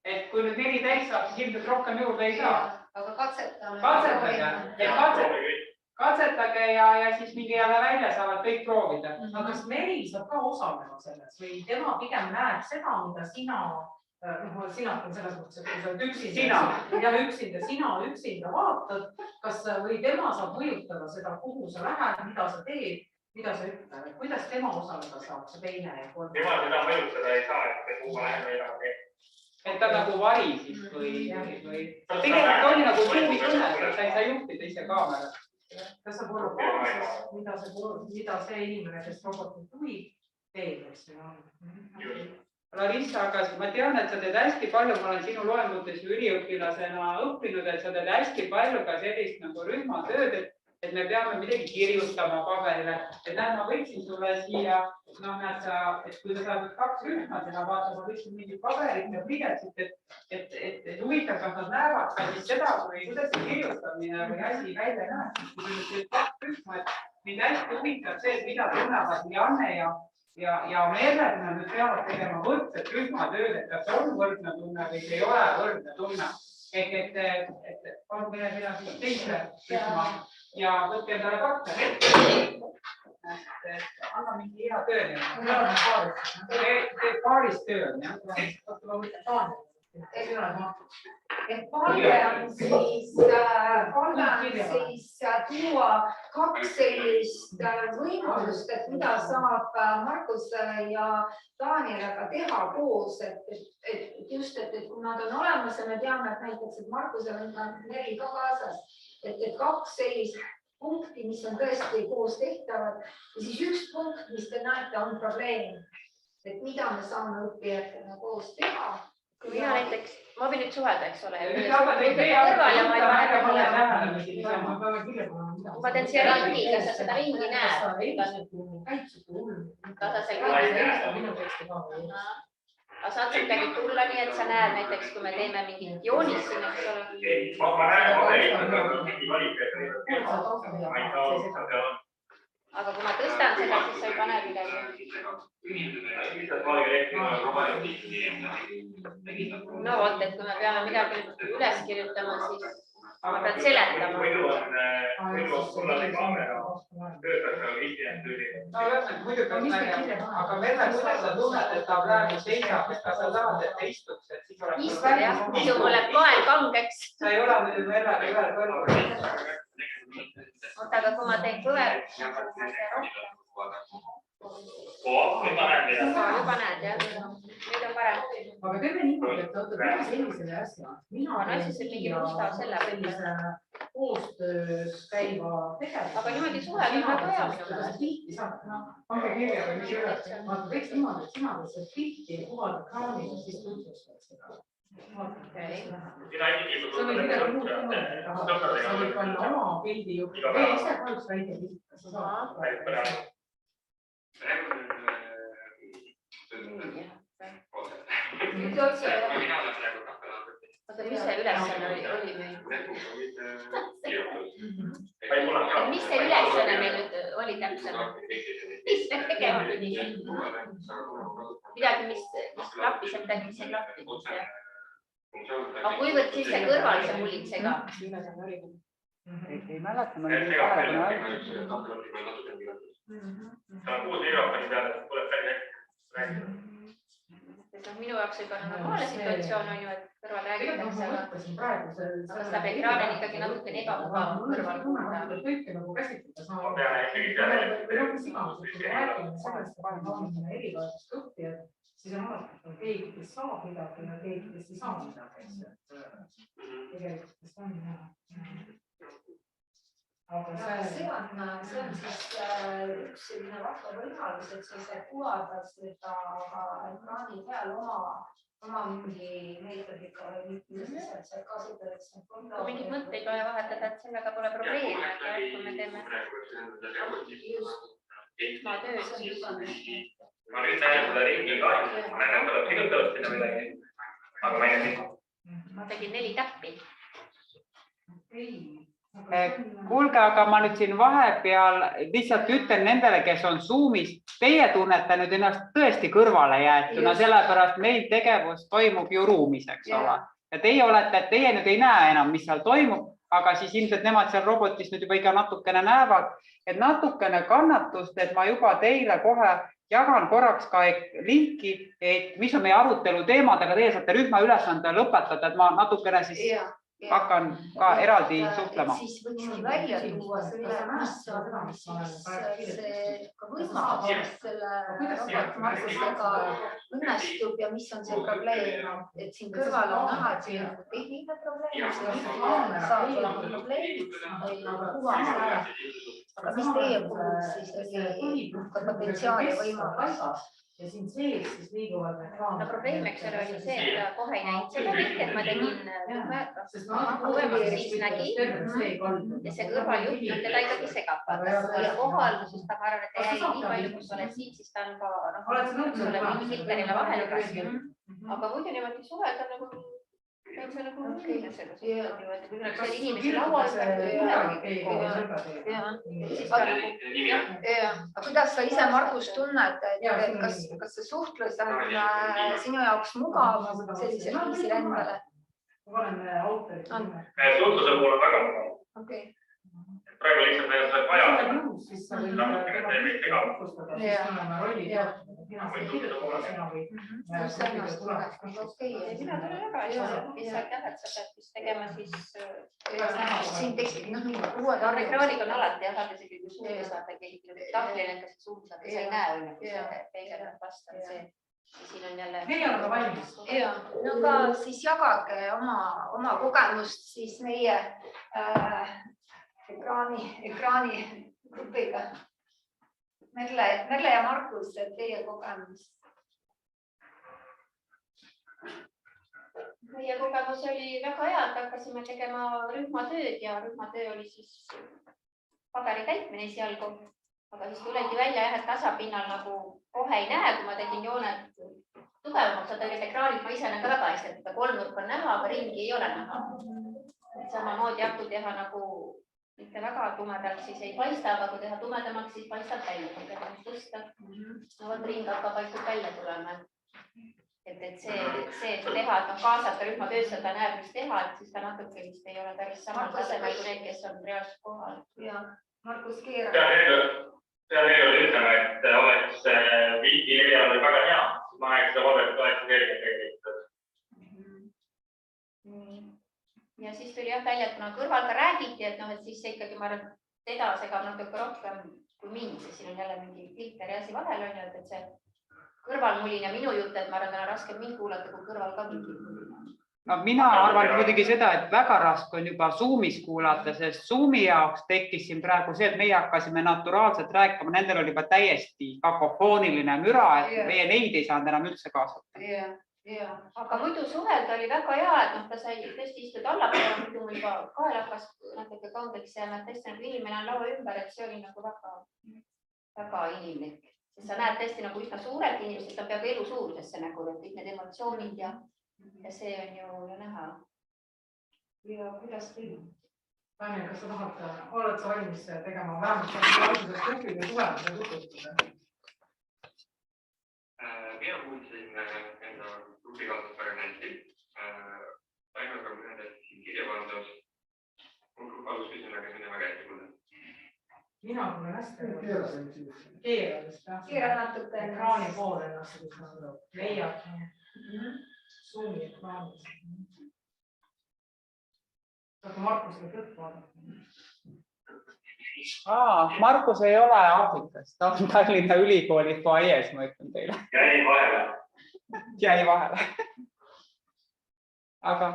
Et kui nüüd 4 täis saab, siis ilmselt rohkem juurde ei saa. Aga katsetame. Katsetage ja siis mingi jälle välja saavad kõik proovida. Aga kas Meril saab ka osalema selles või tema pigem näeb seda, mida sina selles mõttes, et kui sa oled sina üksinda vaatad, kas või tema saab mõjutada seda, kuhu sa lähed, mida sa teed, mida sa ütled, kuidas tema osaleda saab, see teine ja kolm? Tema seda mõjutada ei saa, et kuhu ma lähen või teed. Et ta nagu vari siis või... Tegelikult oli nagu kuubi kõnes, et sa ei saa juhtida ise kaamerat. Kas saab olla kaasas, mida see inimene, kes robotit juhib, teeb, eks ju? Larissa, aga ma tean, et sa teed hästi palju, ma olen sinu loengutes üliõpilasena õppinud, et sa teed hästi palju ka sellist nagu rühmatööd, et me peame midagi kirjutama paberile. Et ma võiksin sulle siia, näed sa, et kui sa saad 2 rühma teha, vaata, ma võiksin mingid paberid ja pliiatsid, et huvitav, kas nad näevad ka siis seda, kuidas see kirjutamine või asi välja näeb. Kui sa teed 2 rühma, et mind hästi huvitab see, et mida tunnevad Janne ja Merle, kui nad nüüd peavad tegema võrdset rühmatööd, et kas on võrdne tunne või see ei ole võrdne tunne. Ehk et palun mine siis teise rühma ja võtke endale partneri. Anna mingi hea töö. Paaris töö on, jah. Palve on siis tuua 2 sellist võimalust, et mida saab Markuse ja Danielaga teha koos, et just, et kui nad on olemas ja me teame, et näiteks, et Markusel on ka Meri ka kaasas, et 2 sellist punkti, mis on tõesti koos tehtavad ja siis 1 punkt, mis te näete, on probleem, et mida me saame õppijatena koos teha. Mina näiteks, ma võin nüüd suhelda, eks ole. Ma teen siia ringi, kas sa seda ringi näed? Aga saad sa midagi tulla nii, et sa näed näiteks, kui me teeme mingit joonist siin, eks ole? Ma näen, aga kui ma tõstan seda, siis sa ei pane midagi. No vot, et kui me peame midagi üles kirjutama, siis ma pean seletama. Muidu on sullane kaamera, töötakse aga istinät tüli. No muidugi on näha, aga Merle, kuidas sa tunned, et ta praegu seisab, kas sa tahad, et ta istuks, et siis oleks... Istud jah, muidu mul läheb kael kangeks. Sa ei ole muidu Merlega ühel kõrval. Oota, aga kui ma teen kõver, Juba näed, jah. Nüüd on parem. Aga teeme niimoodi, et teeme sellisele asja. Mina teen sellise koostöös käiva tegevuse. Aga niimoodi suhelda on väga hea. Pange kirja või mis üles. Ma teeks niimoodi, et sina võid seda pilti kuvada ekraanile, siis tutvustad seda. See oli midagi muud kuulda, sa võid panna oma pildi juurde. Ise paluks väike pilt. Aga mis see ülesanne oli meil? Mis see ülesanne meil nüüd oli täpsemalt? Mis me tegema pidime? Midagi, mis klappis ja midagi, mis ei klappinud. Aga kuivõrd siis see kõrval see mullitsega? Ei mäleta, ma nüüd praegu näen. Ta on 6 mikrofoni peale, tuleb päris hästi. Minu jaoks võib olla normaalne situatsioon on ju, et kõrval räägitakse, aga seda ekraan on ikkagi natukene ebamugav kõrval kuulda. Ma pean ikkagi siis on alati, et keegi, kes saab midagi ja keegi, kes ei saa midagi. Tegelikult on hea. see on siis üks selline vahva võimalus, et sa saad kuvada seda ekraani peal oma mingi meetodiga või mida sa saad kasutada. Kui mingid mõtteid vaja vahetada, et sellega pole probleemi, aga kui me teeme ma töös on juba. Ma nüüd näen seda ringi ka, ma näen, et tuleb kirjutavad sinna midagi, aga ma ei näe. Ma tegin 4 täppi. Kuulge, aga ma nüüd siin vahepeal lihtsalt ütlen nendele, kes on Zoomis, teie tunnete nüüd ennast tõesti kõrvale jäetuna, sellepärast meil tegevus toimub ju ruumis, eks ole. Ja teie nüüd ei näe enam, mis seal toimub, aga siis ilmselt nemad seal robotis nüüd juba ikka natukene näevad, et natukene kannatust, et ma juba teile kohe jagan korraks ka linki, et mis on meie arutelu teemad, aga teie saate rühma ülesande lõpetada, et ma natukene siis hakkan ka eraldi suhtlema. Siis võiksin välja tuua selle, mis on see võimalus selle robotmarkusega õnnestub ja mis on see probleem. Et siin kõrval on näha, et siin on tehniline probleem, see saab olla probleemiks või kuva selle. Aga mis teie puhul siis oli ka potentsiaal ja võimalus? Ja siin sees siis liiguvad no probleemiks oli see, et kohe ei näinud seda kõik, et ma tegin uuemaks siis nägi ja see kõrvaljuht, teda ikkagi segab. Ja kohal, sest ta ma arvan, et ta jäi nii palju, kus oled siin, siis ta on ka mingi filterile vahele kasvil. Aga muidu niimoodi suhelda nagu see nagu inimesega suhelda. Kui oleks see inimese laua Aga kuidas sa ise, Margus, tunned, et kas see suhtlus on sinu jaoks mugav sellisel viisil endale? Suhtluse pool on väga mugav. Praegu lihtsalt meil on vaja natukene see kõik tegab. Mina tulen väga asja, lihtsalt jah, et sa pead siis tegema siis siin tekstid uued ekraaniga on alati jah, aga isegi kui suuri saada keegi tahvlil enda suuri saada, sa ei näe õnne, kui see peegeldab vastab see. Siin on jälle... Meie oleme valmis. No ka siis jagage oma kogemust siis meie ekraani grupiga. Merle ja Markus, teie kogemus. Meie kogemus oli väga hea, et hakkasime tegema rühmatööd ja rühmatöö oli siis paberi täitmine esialgu. Aga siis tulegi välja jah, et tasapinnal nagu kohe ei näe, kui ma tegin jooned tugevamaks, aga tegelikult ekraanid ma ise näen ka väga hästi, et seda kolmnurk on näha, aga ringi ei ole näha. Samamoodi jakku teha nagu mitte väga tumedalt, siis ei paista, aga kui teha tumedamaks, siis paistab välja. Kui teha tõsta, no ring hakkab vaikselt välja tulema. Et see teha, et kaasata rühmatöös, seda näeb, mis teha, et siis ta natuke vist ei ole päris samal tasemel kui need, kes on reaalselt kohal. Ja Markus Keera. Seal ütleme, et oleks Wikilehel oli väga hea, siis ma näeks seda paberit oleks selgelt tegelikult. Ja siis tuli jah välja, et kuna kõrval ka räägiti, et siis ikkagi ma arvan, teda segab natuke rohkem kui mind, sest siin on jälle mingi filter ja asi vahel on, et see kõrvalmulin ja minu jutt, et ma arvan, on raske mind kuulata, kui kõrval ka mingi mulin. No, mina arvan muidugi seda, et väga raske on juba Zoomis kuulata, sest Zoomi jaoks tekkis siin praegu see, et meie hakkasime naturaalselt rääkima, nendel oli juba täiesti kakofooniline müra, et meie neid ei saanud enam üldse kaasata. Aga muidu suhelda oli väga hea, et ta sai tõesti istuda allapoole, muidu mul juba kael hakkas natuke kaugeks jääma, et tõesti nagu inimene on laua ümber, et see oli nagu väga inimlik. Sa näed tõesti nagu üsna suurelt inimesed, ta peab elu suurusesse nägu, et kõik need emotsioonid ja see on ju näha. Ja kuidas teil? Tanja, kas sa tahad, oled sa valmis tegema vähemalt alguses grupide suhelduse tutvustada? Mina kuulsin enda grupikaaslast väga hästi. Saime ka mõnedest siin kirjavandus. Mul grupp alus küsin, aga see on väga hästi kuulda. Mina kuulen hästi. Keera natuke. Ekraani poole ennast leiab. Zoomi ekraanis. Aga Markus võib lõppu vaadata. Markus ei ole Aafrikas, ta on Tallinna Ülikooli foajees, ma ütlen teile. Jäi vahele. Jäi vahele. Aga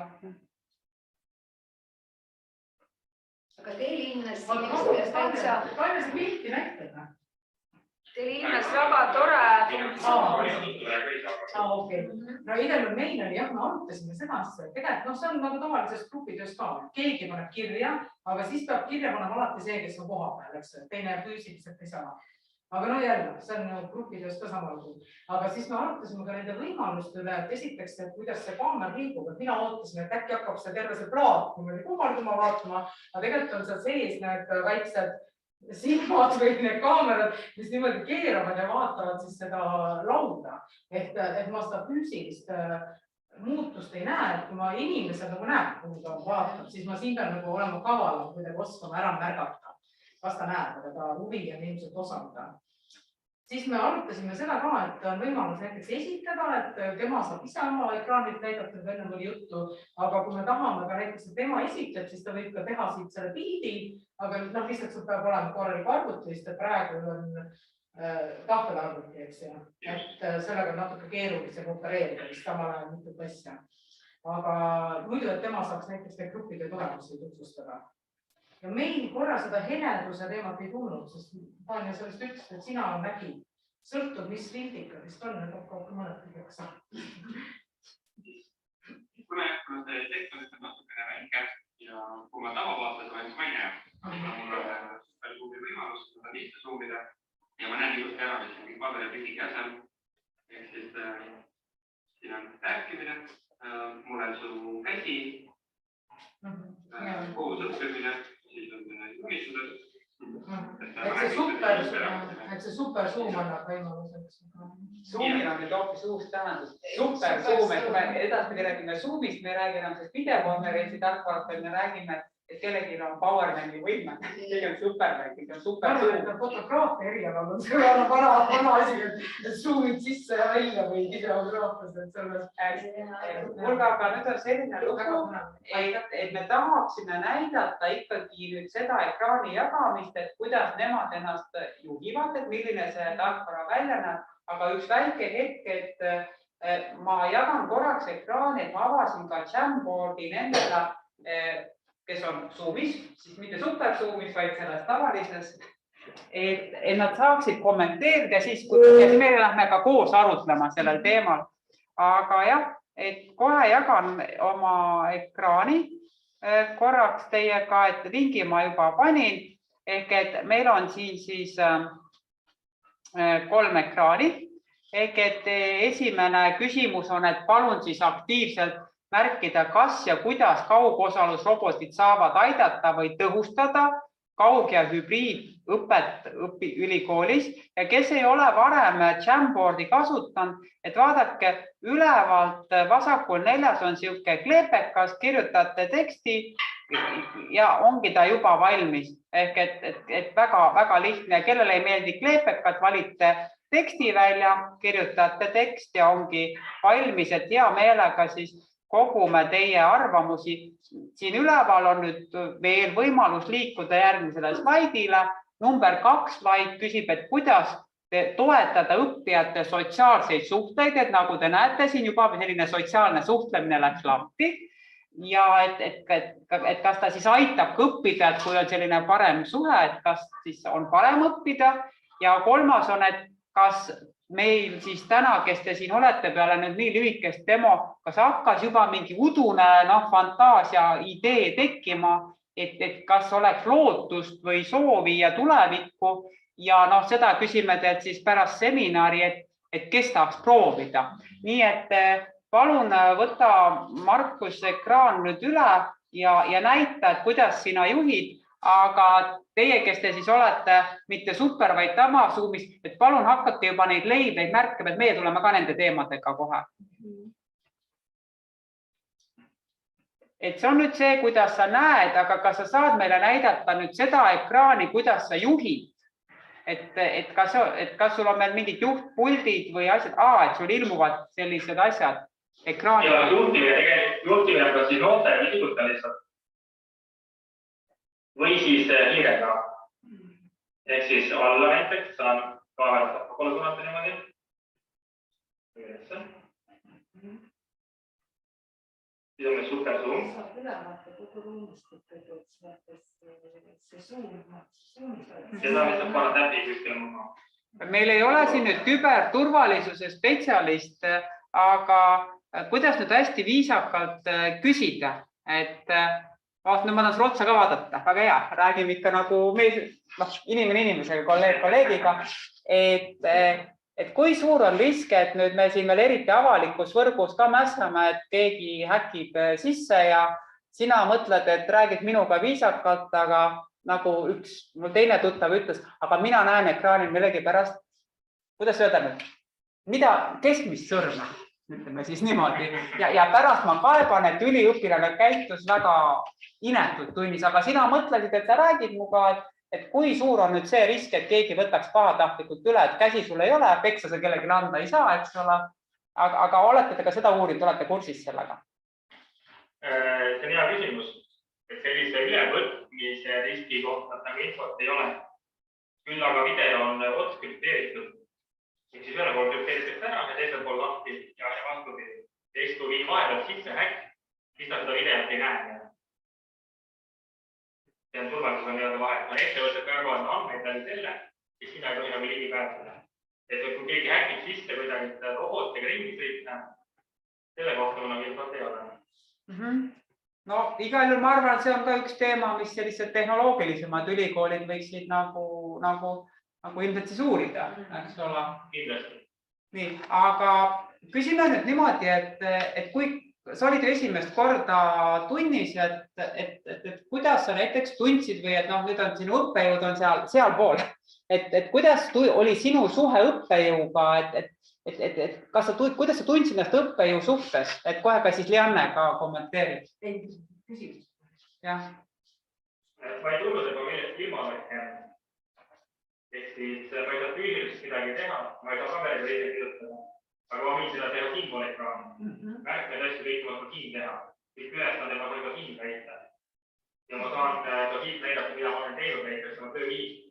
Aga teil ilmnes täitsa... Palju see pilti näitada? Teil ilmnes väga tore funktsioon. Okei. No igal meil oli jah, me arutasime seda, tegelikult see on nagu tavalises grupitöös ka. Keegi paneb kirja, aga siis peab kirja panema alati see, kes on koha peal, eks. Teine füüsiliselt ei saa. Aga no jälle, see on grupitöös ka sama lugu. Aga siis me arutasime ka nende võimaluste üle, et esiteks, et kuidas see kaamer liigub. Mina ootasin, et äkki hakkab see terve see plaat, kui me kummarduma vaatama, aga tegelikult on seal sees need väiksed silmad või need kaamerad, mis niimoodi keeravad ja vaatavad siis seda lauda. Et ma seda füüsilist muutust ei näe, et kui ma inimesed nagu näeb, kuhu ta vaatab, siis ma siin pean nagu olema kavalam, kuidagi oskama ära märgata, kas ta näeb, aga ta huvi on ilmselt osata. Siis me arutasime seda ka, et on võimalus näiteks esitada, et tema saab ise oma ekraanilt näidata, enne oli juttu, aga kui me tahame ka näiteks, et tema esitleb, siis ta võib ka teha siit selle pildi, aga lihtsalt sul peab olema korralik arvuti, sest praegu on tahvelarvuti, eks ju, et sellega on natuke keerulisem opereerida, vist samal ajal mitut asja. Aga muidu, et tema saaks näiteks neid gruppide tulemusi tutvustada. Ja meil korra seda heleduse teemat ei tulnud, sest Tanja sellest ütles, et sina nägid. Sõltub, mis lindika vist on, et hakkab mõned kõigeks. Kuna see tekst on natukene väike ja kui ma tavavaates olen, siis ma ei näe. Mul on palju suuri võimalus, seda lihtsa suumida ja ma näen ilusti ära, mis on kõik paber ja pildi käsel. Ehk siis siin on rääkimine, mul on su käsi, koos õppimine, siis on unistused. Et see super suum annab võimaluseks. Suumil on nüüd hoopis uus tähendus. Super suum, et kui me edaspidi räägime suumist, me räägime enam sellest videokonverentsi tarkvarast, me räägime, et kellelgi on PowerPointi võime. Kõik on supermäng, kõik on super suum. Fotograafia erialal on see vana asi, et suumid sisse ja välja või videograafias. Hulga, aga nüüd on selline lugu, et me tahaksime näidata ikkagi nüüd seda ekraani jagamist, et kuidas nemad ennast juhivad, et milline see tarkvara välja näeb. Aga üks väike hetk, et ma jagan korraks ekraani, et ma avasin ka Jamboardi nendele, kes on Zoomis, siis mitte super Zoomis, vaid selles tavalises, et nad saaksid kommenteerida siis, ja siis meil lähme ka koos arutlema sellel teemal. Aga jah, et kohe jagan oma ekraani korraks teiega, et lingi ma juba panin, ehk et meil on siin siis 3 ekraani, ehk et esimene küsimus on, et palun siis aktiivselt märkida, kas ja kuidas kaugosalusrobotid saavad aidata või tõhustada kaug- ja hübriidõpet ülikoolis ja kes ei ole varem Jamboardi kasutanud, et vaadake ülevalt vasakul 4 on siuke kleepekas, kirjutate teksti ja ongi ta juba valmis. Ehk et väga lihtne, kellele ei meeldi kleepekad, valite teksti välja, kirjutate tekst ja ongi valmis, et hea meelega siis kogume teie arvamusi. Siin üleval on nüüd veel võimalus liikuda järgmisele slaidile. Number 2 slaid küsib, et kuidas toetada õppijate sotsiaalseid suhteid, et nagu te näete, siin juba selline sotsiaalne suhtlemine läks lahti. Ja et kas ta siis aitab õppida, et kui on selline parem suhe, et kas siis on parem õppida. Ja 3 on, et kas meil siis täna, kes te siin olete peale nüüd nii lühikest demo, kas hakkas juba mingi udune fantaasia idee tekkima, et kas oleks lootust või soovi ja tulevikku ja seda küsime te siis pärast seminari, et kes tahaks proovida. Nii et palun võta Markus ekraan nüüd üle ja näita, et kuidas sina juhid, aga teie, kes te siis olete mitte super, vaid tavasuumis, et palun hakake juba neid leidleid märkima, et meie tuleme ka nende teemadega kohe. Et see on nüüd see, kuidas sa näed, aga kas sa saad meile näidata nüüd seda ekraani, kuidas sa juhid? Et kas sul on veel mingid juhtpuldid või asjad? Et sul ilmuvad sellised asjad ekraani. Ja juhtimine kas siis noorte liiguta lihtsalt. Või siis hiirega. Ehk siis alla näiteks saan kaamerat hakka suunata niimoodi. siis on meil super Zoom. Saab ülevaate kogu ruumist, et see suund. Seda võtab panna täppi kuskil maha. Meil ei ole siin nüüd küberturvalisuse spetsialist, aga kuidas nüüd hästi viisakalt küsida, et nüüd ma tahan sulle otsa ka vaadata, väga hea, räägime ikka nagu inimene inimesega, kolleeg kolleegiga, et kui suur on risk, et nüüd me siin veel eriti avalikus võrgus ka mässame, et keegi häkib sisse ja sina mõtled, et räägid minuga viisakalt, aga nagu mul teine tuttav ütles, aga mina näen ekraanil millegi pärast, kuidas öelda nüüd, mida keskmist sõrme, ütleme siis niimoodi. Ja pärast ma kaeban, et üliõpilane käitus väga inetult tunnis, aga sina mõtlesid, et sa räägid muga, et kui suur on nüüd see risk, et keegi võtaks pahatahtlikult üle, et käsi sul ei ole, peksa sa kellelegi anda ei saa, eks ole. Aga olete te ka seda uurinud, olete kursis sellega? See on hea küsimus. Et sellise ülevõtmise riski kohta nagu infot ei ole. Küll aga video on ots krüpteeritud. Ehk siis ühele pool krüpteeritakse ära ja teisel pool lahti ja vastupidi. Teist kui viin vaevalt sisse häkk, siis ta seda videot ei näe. See on turvalisus on nii-öelda vahe. Kui ettevõtted kõrvavad andmeid läbi selle, siis sina ei tohi nagu ligi pääseda. Et kui keegi häkib sisse kuidagi robotega ringi sõita, selle kohta nagu infot ei ole. No igal juhul ma arvan, et see on ka üks teema, mis sellised tehnoloogilisemad ülikoolid võiksid nagu ilmselt siis uurida, eks ole. Kindlasti. Nii, aga küsime nüüd niimoodi, et kui sa olid esimest korda tunnis, et kuidas sa näiteks tundsid või et nüüd on sinu õppejõud on seal pool, et kuidas oli sinu suhe õppejõuga, kuidas sa tundsid ennast õppejõu suhtes, et kohe ka siis Lianne ka kommenteerib? Küsimus. Jah. Ma ei tundnud, et ma millest ilma olen. Ehk siis ma ei saa füüsiliselt midagi teha, ma ei saa kameriga liiga kirjutada, aga ma võin seda teha siinpool ekraani. Märkmeid asju kõik ma siin teha, kõik ülesanded ma võin ka siin täita. Ja ma saan ka siit näidata, mida ma olen teinud näiteks oma tööviis.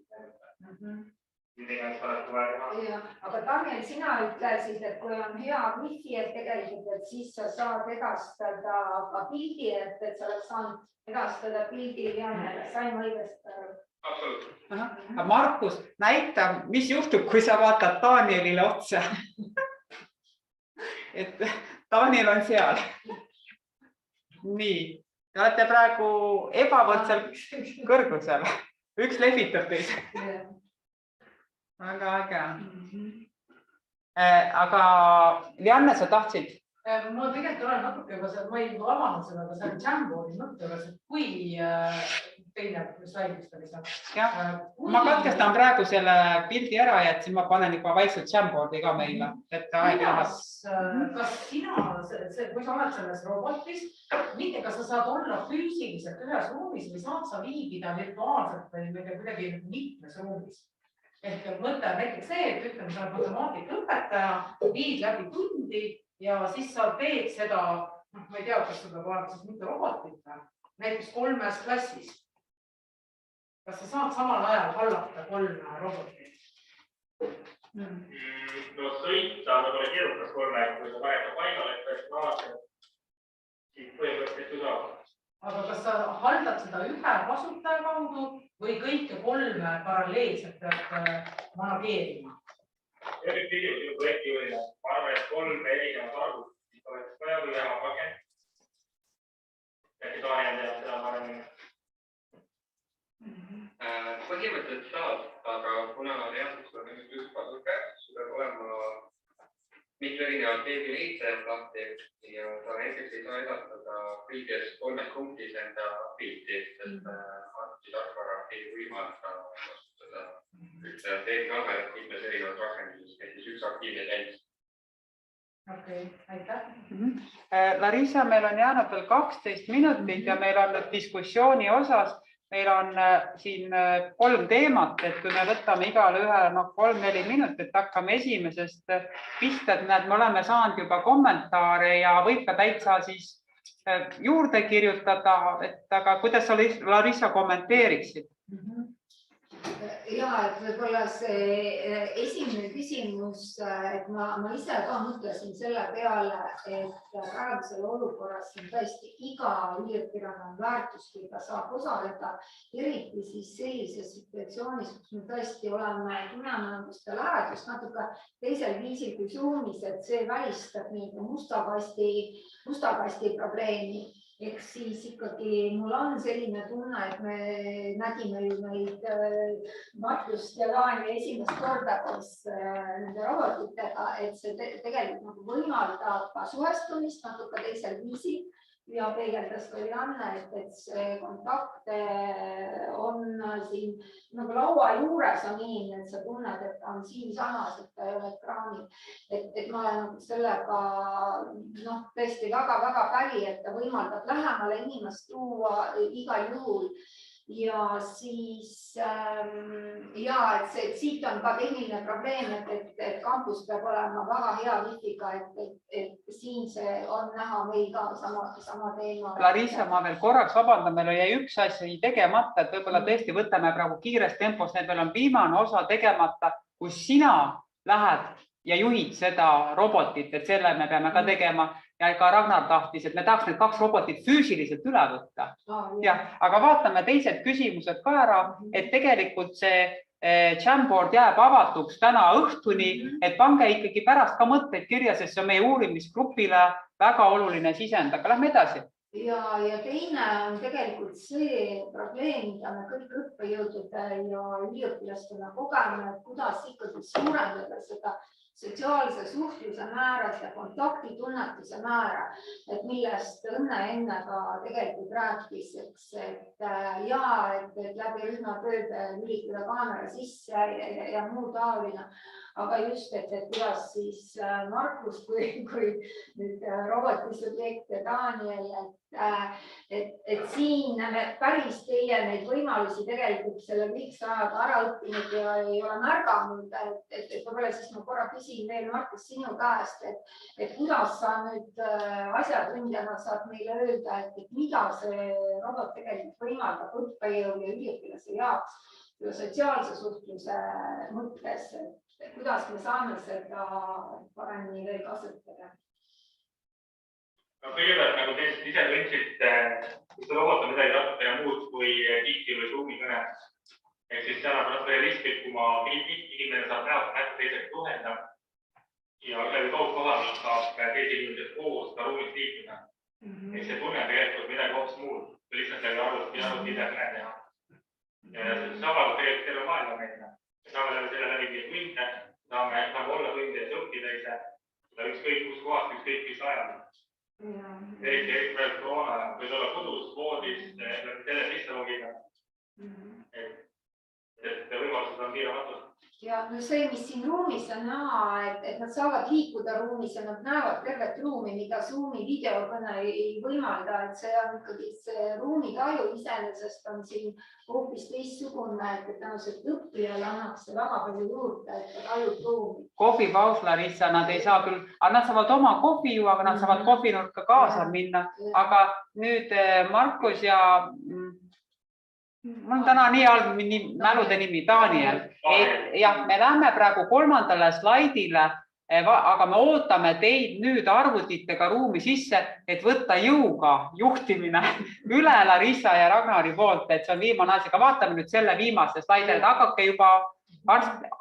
Aga Daniel, sina ütlesid, et kui on hea wifi, et tegelikult, et siis sa saad edastada ka pildi, et sa oleks saanud edastada pildi Liannele. Sain ma õigesti aru? Absoluutselt. Markus, näita, mis juhtub, kui sa vaatad Danielile otsa. Et Daniel on seal. Nii, te olete praegu ebavõrdsel kõrgusel. Üks lehvitab teid. Väga äge. Aga Lianne, sa tahtsid? Ma tegelikult olen natuke, ma ei avanud seda, aga see on Jamboardi mõttes, et kui teine slaidist oli seal. Ma katkestan praegu selle pildi ära ja et siis ma panen juba vaikselt Jamboardi ka meile. Kas sina, kui sa oled selles robotis, mitte kas sa saad olla füüsiliselt ühes ruumis või saad sa viibida virtuaalselt või kuidagi mitmes ruumis? Ehk mõte on näiteks see, et ütleme, sa oled matemaatikaõpetaja, viid läbi tundi ja siis sa teed seda, ma ei tea, kas seda tuleb siis mitte robotit, näiteks 3 klassis. Kas sa saad samal ajal hallata 3 robotit? No sõita on võib-olla keerukas 3, kui sa paned paigale, et tõesti vaadata, siis põhimõtteliselt ju saab. Aga kas sa haldad seda ühe kasutaja kaudu või kõike 3 paralleelselt manageerima? See on üks küsimus sinu projektijuhile. Ma arvan, et 3 erinevat arvut, siis oleks vaja või vähema pakend. Äkki Daniel teab seda paremini. Põhimõtteliselt saad, aga kuna reaalselt sul on üks kasuke, sul peab olema mitu erinevat veebileitsejat lahti ja sa näiteks ei saa edastada kõiges 3 punktis enda pilti, sest arvutisarvara ei võimalda kasutada ühte veebikamerat mitmes erinevat rakenduses, näiteks üks aktiivne täis. Okei, aitäh. Larissa, meil on jäänud veel 12 minutit ja meil on diskussiooni osas. Meil on siin 3 teemat, et kui me võtame igale ühe 3-4 minutit, hakkame esimesest pihta, et näed, me oleme saanud juba kommentaare ja võib ka täitsa siis juurde kirjutada, et aga kuidas sa Larissa kommenteeriksid? Ja, et võib-olla see esimene küsimus, et ma ise ka mõtlesin selle peale, et praegusel olukorras on tõesti iga üliõpilane on väärtus, kui ta saab osaleda, eriti siis sellises situatsioonis, kus me tõesti tunneme seda lähedust natuke teisel viisil kui Zoomis, et see välistab musta kasti probleemi. Eks siis ikkagi mul on selline tunne, et me nägime ju neid Martust ja Taani esimest korda koos nende robotitega, et see tegelikult võimaldab ka suhestumist natuke teisel viisil ja peegeldas ka Janne, et see kontakt on siin nagu laua juures on inimene, et sa tunned, et ta on siinsamas, et ta ei ole ekraanil. Et ma olen sellega tõesti väga-väga päri, et ta võimaldab lähemale inimest tuua igal juhul. Ja siis et siit on ka tehniline probleem, et kampus peab olema väga hea wifiga, et siin see on näha meil ka sama teema. Larissa, ma veel korraks vabandan, meil oli üks asi tegemata, et võib-olla tõesti võtame praegu kiires tempos, need meil on viimane osa tegemata, kus sina lähed ja juhid seda robotit, et selle me peame ka tegema ja ka Ragnar tahtis, et me tahaks need 2 robotit füüsiliselt üle võtta. Aga vaatame teised küsimused ka ära, et tegelikult see Jamboard jääb avatuks täna õhtuni, et pange ikkagi pärast ka mõtteid kirja, sest see on meie uurimisgrupile väga oluline sisend, aga lähme edasi. Ja teine on tegelikult see probleem, mida me kõik õppejõudude ja üliõpilastena kogeme, et kuidas ikkagi suurendada seda sotsiaalse suhtluse määra ja kontaktitunnetuse määra, et millest Õnne enne ka tegelikult rääkis, et läbi rühmatööd lülitada kaamera sisse ja muu taoline. Aga just, et kuidas siis Markus kui nüüd robotisubjekt ja Daniel, et siin me päris teie neid võimalusi tegelikult selle lühikese ajaga ära õppinud ja ei ole märganud, et võib-olla siis ma korra küsin veel Markus sinu käest, et kuidas sa nüüd asjatundjana saad meile öelda, et mida see robot tegelikult võimaldab õppejõu ja üliõpilase jaoks sotsiaalse suhtluse mõttes, kuidas me saame seda paremini veel kasutada? Kõigepealt, nagu te ise tundsite, see robot on midagi natuke muud kui Kiki või Zoomi kõne. Ehk siis seal on natuke realistlikuma inimene saab näost teisega suhelda ja läbi kaugosalust saab teisi inimesed koos ka ruumis liikuda. Ehk see tunne tegelikult midagi hoopis muud, kui lihtsalt läbi arvuti ise kõne teha. Ja see avaldab tegelikult terve maailma meile. Me saame selle läbi tunde, saame olla tunde ja õppida ise, ükskõik kus kohast, ükskõik mis ajal. Eriti praegu koroona võid olla kodus, voodis, selle sisse logida. Et võimalused on piiramatud. Ja see, mis siin ruumis on näha, et nad saavad liikuda ruumis ja nad näevad tervet ruumi, mida Zoomi videokõne ei võimalda, et see on ikkagi see ruumitaju iseenesest on siin hoopis teistsugune, et tõenäoliselt õppijale annab see väga palju juurde, et ta tajub ruumi. Kohvipaus, Larissa, nad ei saa küll, nad saavad oma kohvi ju, aga nad saavad kohvinurka kaasa minna, aga nüüd Markus ja mul on täna nii halb mälude nimi, Daniel. Jah, me lähme praegu 3. slaidile, aga me ootame teid nüüd arvutitega ruumi sisse, et võtta jõuga juhtimine üle Larissa ja Ragnari poolt, et see on viimane asi, aga vaatame nüüd selle viimase slaidile, et hakake juba,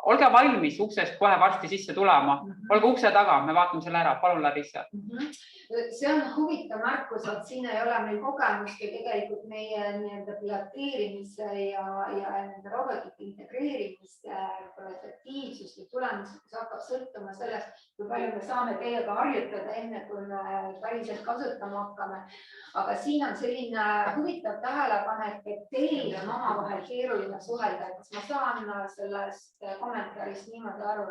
olge valmis uksest kohe varsti sisse tulema. Olge ukse taga, me vaatame selle ära. Palun, Larissa. See on huvitav märkus, et siin ei ole meil kogemust ja tegelikult meie piloteerimise ja nende robotite integreerimise efektiivsust ja tulemused hakkab sõltuma sellest, kui palju me saame teiega harjutada enne, kui me päriselt kasutama hakkame. Aga siin on selline huvitav tähelepanek, et teil on omavahel keeruline suhelda. Kas ma saan sellest kommentaarist niimoodi aru,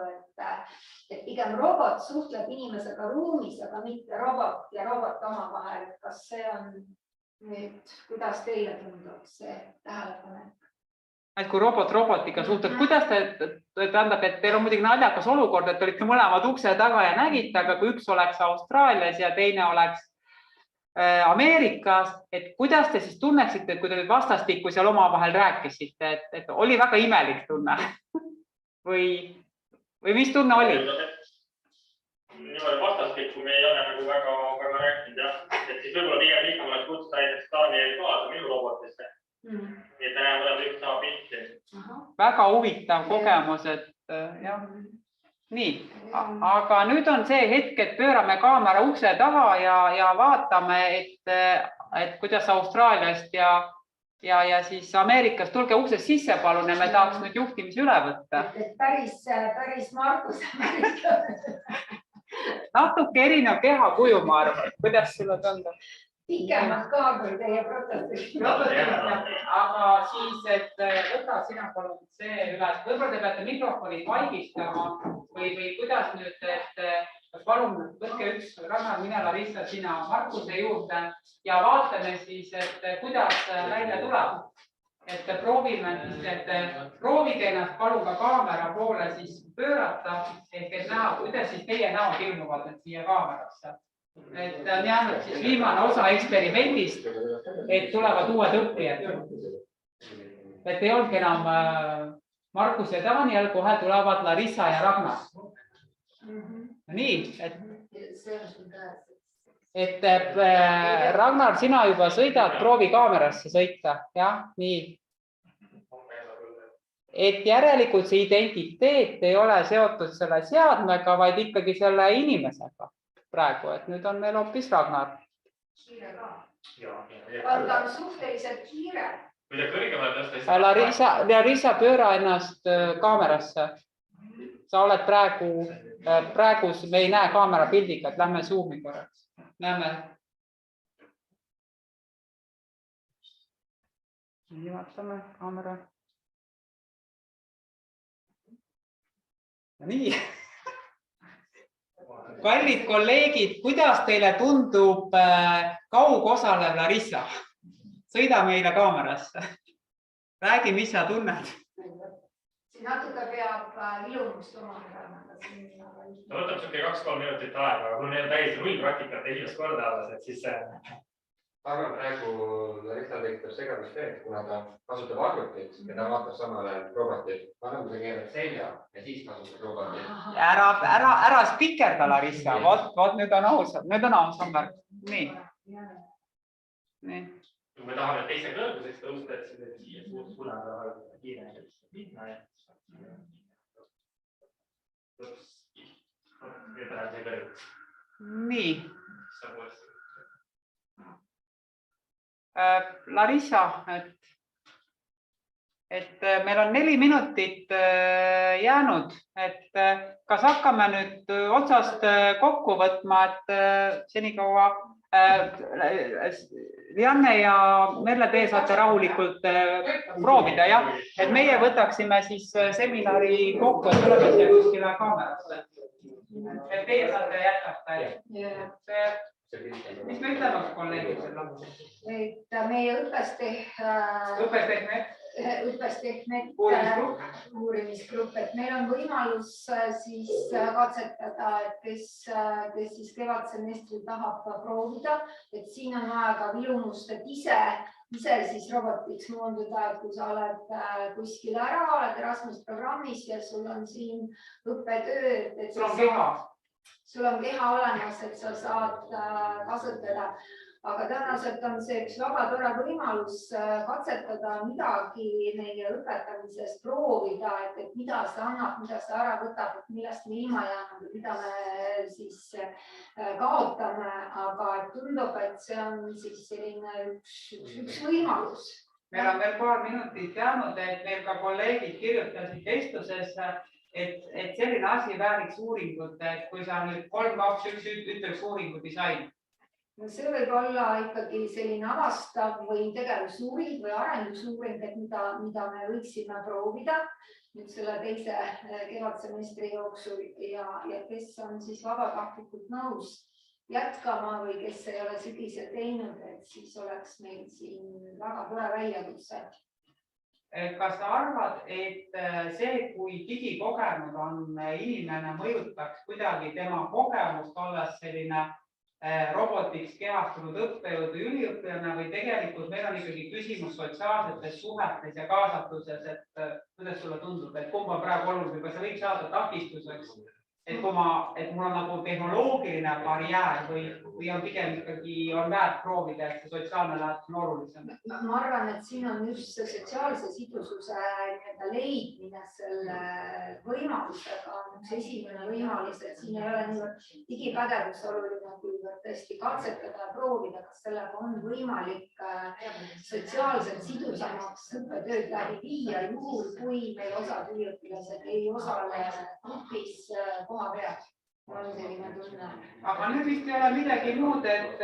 et pigem robot suhtleb inimesega ruumis, aga mitte robot ja robot omavahel. Kas see on nüüd, kuidas teile tundub see tähelepanek? Et kui robotiga suhtleb, kuidas te tähendab, et teil on muidugi naljakas olukord, et olite mõlemad ukse taga ja nägite, aga kui üks oleks Austraalias ja teine oleks Ameerikas, et kuidas te siis tunneksite, kui te nüüd vastastikku seal omavahel rääkisite, et oli väga imelik tunne või mis tunne oli? Niimoodi vastastikku me ei ole nagu väga rääkinud jah, et siis võib-olla pigem lihtsam oleks kutsuda näiteks Daniel kaasa minu robotisse. Et näeme mõned üks sama pilti. Väga huvitav kogemus, et jah. Nii, aga nüüd on see hetk, et pöörame kaamera ukse taha ja vaatame, et kuidas Austraaliast ja siis Ameerikast tulge uksest sisse palun ja me tahaks nüüd juhtimise üle võtta. Päris Markus. Natuke erinev kehakuju, ma arvan. Kuidas sulle tundub? Pikemad ka kui teie prototüüp. Aga siis, et võta sina palun see üles. Võib-olla te peate mikrofonid vaigistama või kuidas nüüd, et palun võtke üks Ragnar, mine Larissa sina Markuse juurde ja vaatame siis, et kuidas välja tuleb. Et proovime siis, et proovige ennast palun ka kaamera poole siis pöörata, et näha, kuidas siis teie näod ilmuvad siia kaamerasse. Et on jäänud siis viimane osa eksperimendist, et tulevad uued õppijad. Et ei olnudki enam Markus ja Daniel, kohe tulevad Larissa ja Ragnar. Nii, et Ragnar, sina juba sõidad, proovi kaamerasse sõita. Jah, nii. Et järelikult see identiteet ei ole seotud selle seadmega, vaid ikkagi selle inimesega. Praegu, et nüüd on meil hoopis Ragnar. Kiire ka. Aga on suhteliselt kiire. Larissa, pööra ennast kaamerasse. Sa oled praegu me ei näe kaamera pildiga, et lähme Zoomi korraks. Näeme. Nii vaatame kaamera. Nii. Kallid kolleegid, kuidas teile tundub kaugosalev Larissa? Sõida meile kaamerasse. Räägi, mis sa tunned? Siin natuke peab ilumust omale. Ta võtab suke 2-3 minutit aega, aga kui meil on täiesti nullpraktikat esimest korda alles, et siis arvan praegu Larissa tekitab segadust veel, kuna ta kasutab arvutit ja ta vaatab samal ajal robotit. Ma nagu sa keerad selja ja siis kasutab robotit. Ära spikerda, Larissa. Vaat nüüd on ausam märk. Nii. Kui me tahame teise kõrguseks tõusta, et see siia suunada väga kiirelt minna. Nii. Larissa, et meil on 4 minutit jäänud, et kas hakkame nüüd otsast kokku võtma, et senikaua Janne ja Merle, te saate rahulikult proovida, jah? Et meie võtaksime siis seminari kokku, et tuleme siia kuskile kaamerasse. Et teie saate jätkata. Mis me ütleme kolleegid selle? Et meie õppestehmet uurimisgrupp, et meil on võimalus siis katsetada, et kes siis kevadsemestril tahab proovida, et siin on vaja ka ilumust, et ise siis robotiks moonduda, et kui sa oled kuskil ära, oled Erasmus programmis ja sul on siin õppetöö, et sul on keha olemas, et sa saad kasutada, aga tõenäoliselt on see üks väga tore võimalus katsetada midagi meie õpetamises, proovida, et mida see annab, mida see ära võtab, millest me ilma jääme, mida me siis kaotame, aga tundub, et see on siis selline üks võimalus. Meil on veel paar minutit jäänud, et meil ka kolleegid kirjutasid vestluses, et selline asi vääriks uuringut, et kui sa nüüd 3-2-1 ütleks uuringudisain. See võib olla ikkagi selline avastav või tegevusuuring või arendusuuring, et mida me võiksime proovida nüüd selle teise kevadsemestri jooksul ja kes on siis vabatahtlikult nõus jätkama või kes ei ole sügisel teinud, et siis oleks meil siin väga tore väljakutse. Kas sa arvad, et see, kui digikogenud on inimene, mõjutaks kuidagi tema kogemust, olles selline robotiks kehastunud õppejõud või üliõpilane või tegelikult meil on ikkagi küsimus sotsiaalsetes suhetes ja kaasatuses, et kuidas sulle tundub, et kumb on praegu olulisem, kas see võiks saada takistuseks, et mul on nagu tehnoloogiline barjäär või on pigem ikkagi on väärt proovida, et see sotsiaalne lähedus on olulisem? Ma arvan, et siin on just see sotsiaalse sidususe leidmine selle võimalusega on üks esimene võimalus, et siin ei ole niivõrd digipädevus oluline, kuivõrd tõesti katsetada ja proovida, kas sellega on võimalik sotsiaalselt sidusamaks õppetööd läbi viia, juhul kui meil osad üliõpilased ei osale grupis koha peal. On selline tunne. Aga nüüd vist ei ole midagi muud, et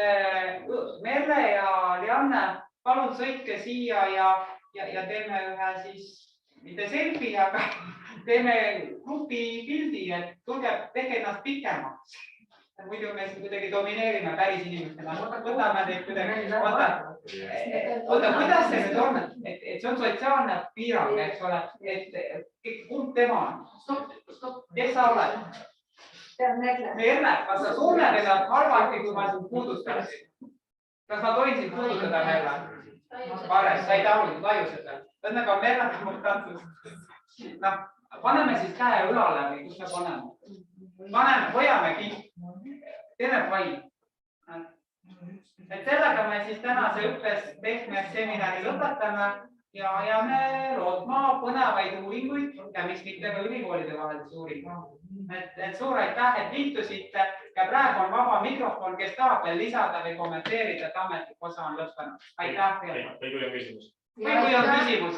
Merle ja Lianne, palun sõitke siia ja teeme ühe siis, mitte selfie, aga teeme grupi pildi, et tulge, tehke ennast pikemaks. Muidu me kuidagi domineerime päris inimestena. Võtame neid kuidagi. Oota, kuidas see nüüd on? Et see on sotsiaalne piirang, eks ole. Et kumb tema on? Kes sa oled? Merle, kas sa tunned ennast halvasti, kui ma sind puudutasin? Kas ma tohin sind puudutada, Merle? Pares, sa ei taju seda. Õnnega Merle on tantsus. Paneme siis käe õlale või kus me paneme? Hoiame kinni. Teeme pai. Et sellega me siis tänase õppes tehnias seminari lõpetame ja me loodma põnevaid uuringuid ja mis mitte ka ülikoolide vahelisi uuringuid. Et suur aitäh, et liitusite ja praegu on vaba mikrofon, kes tahab veel lisada või kommenteerida, et ametlik osa on lõppenud. Aitäh. Või kui on küsimus? Või kui on küsimus?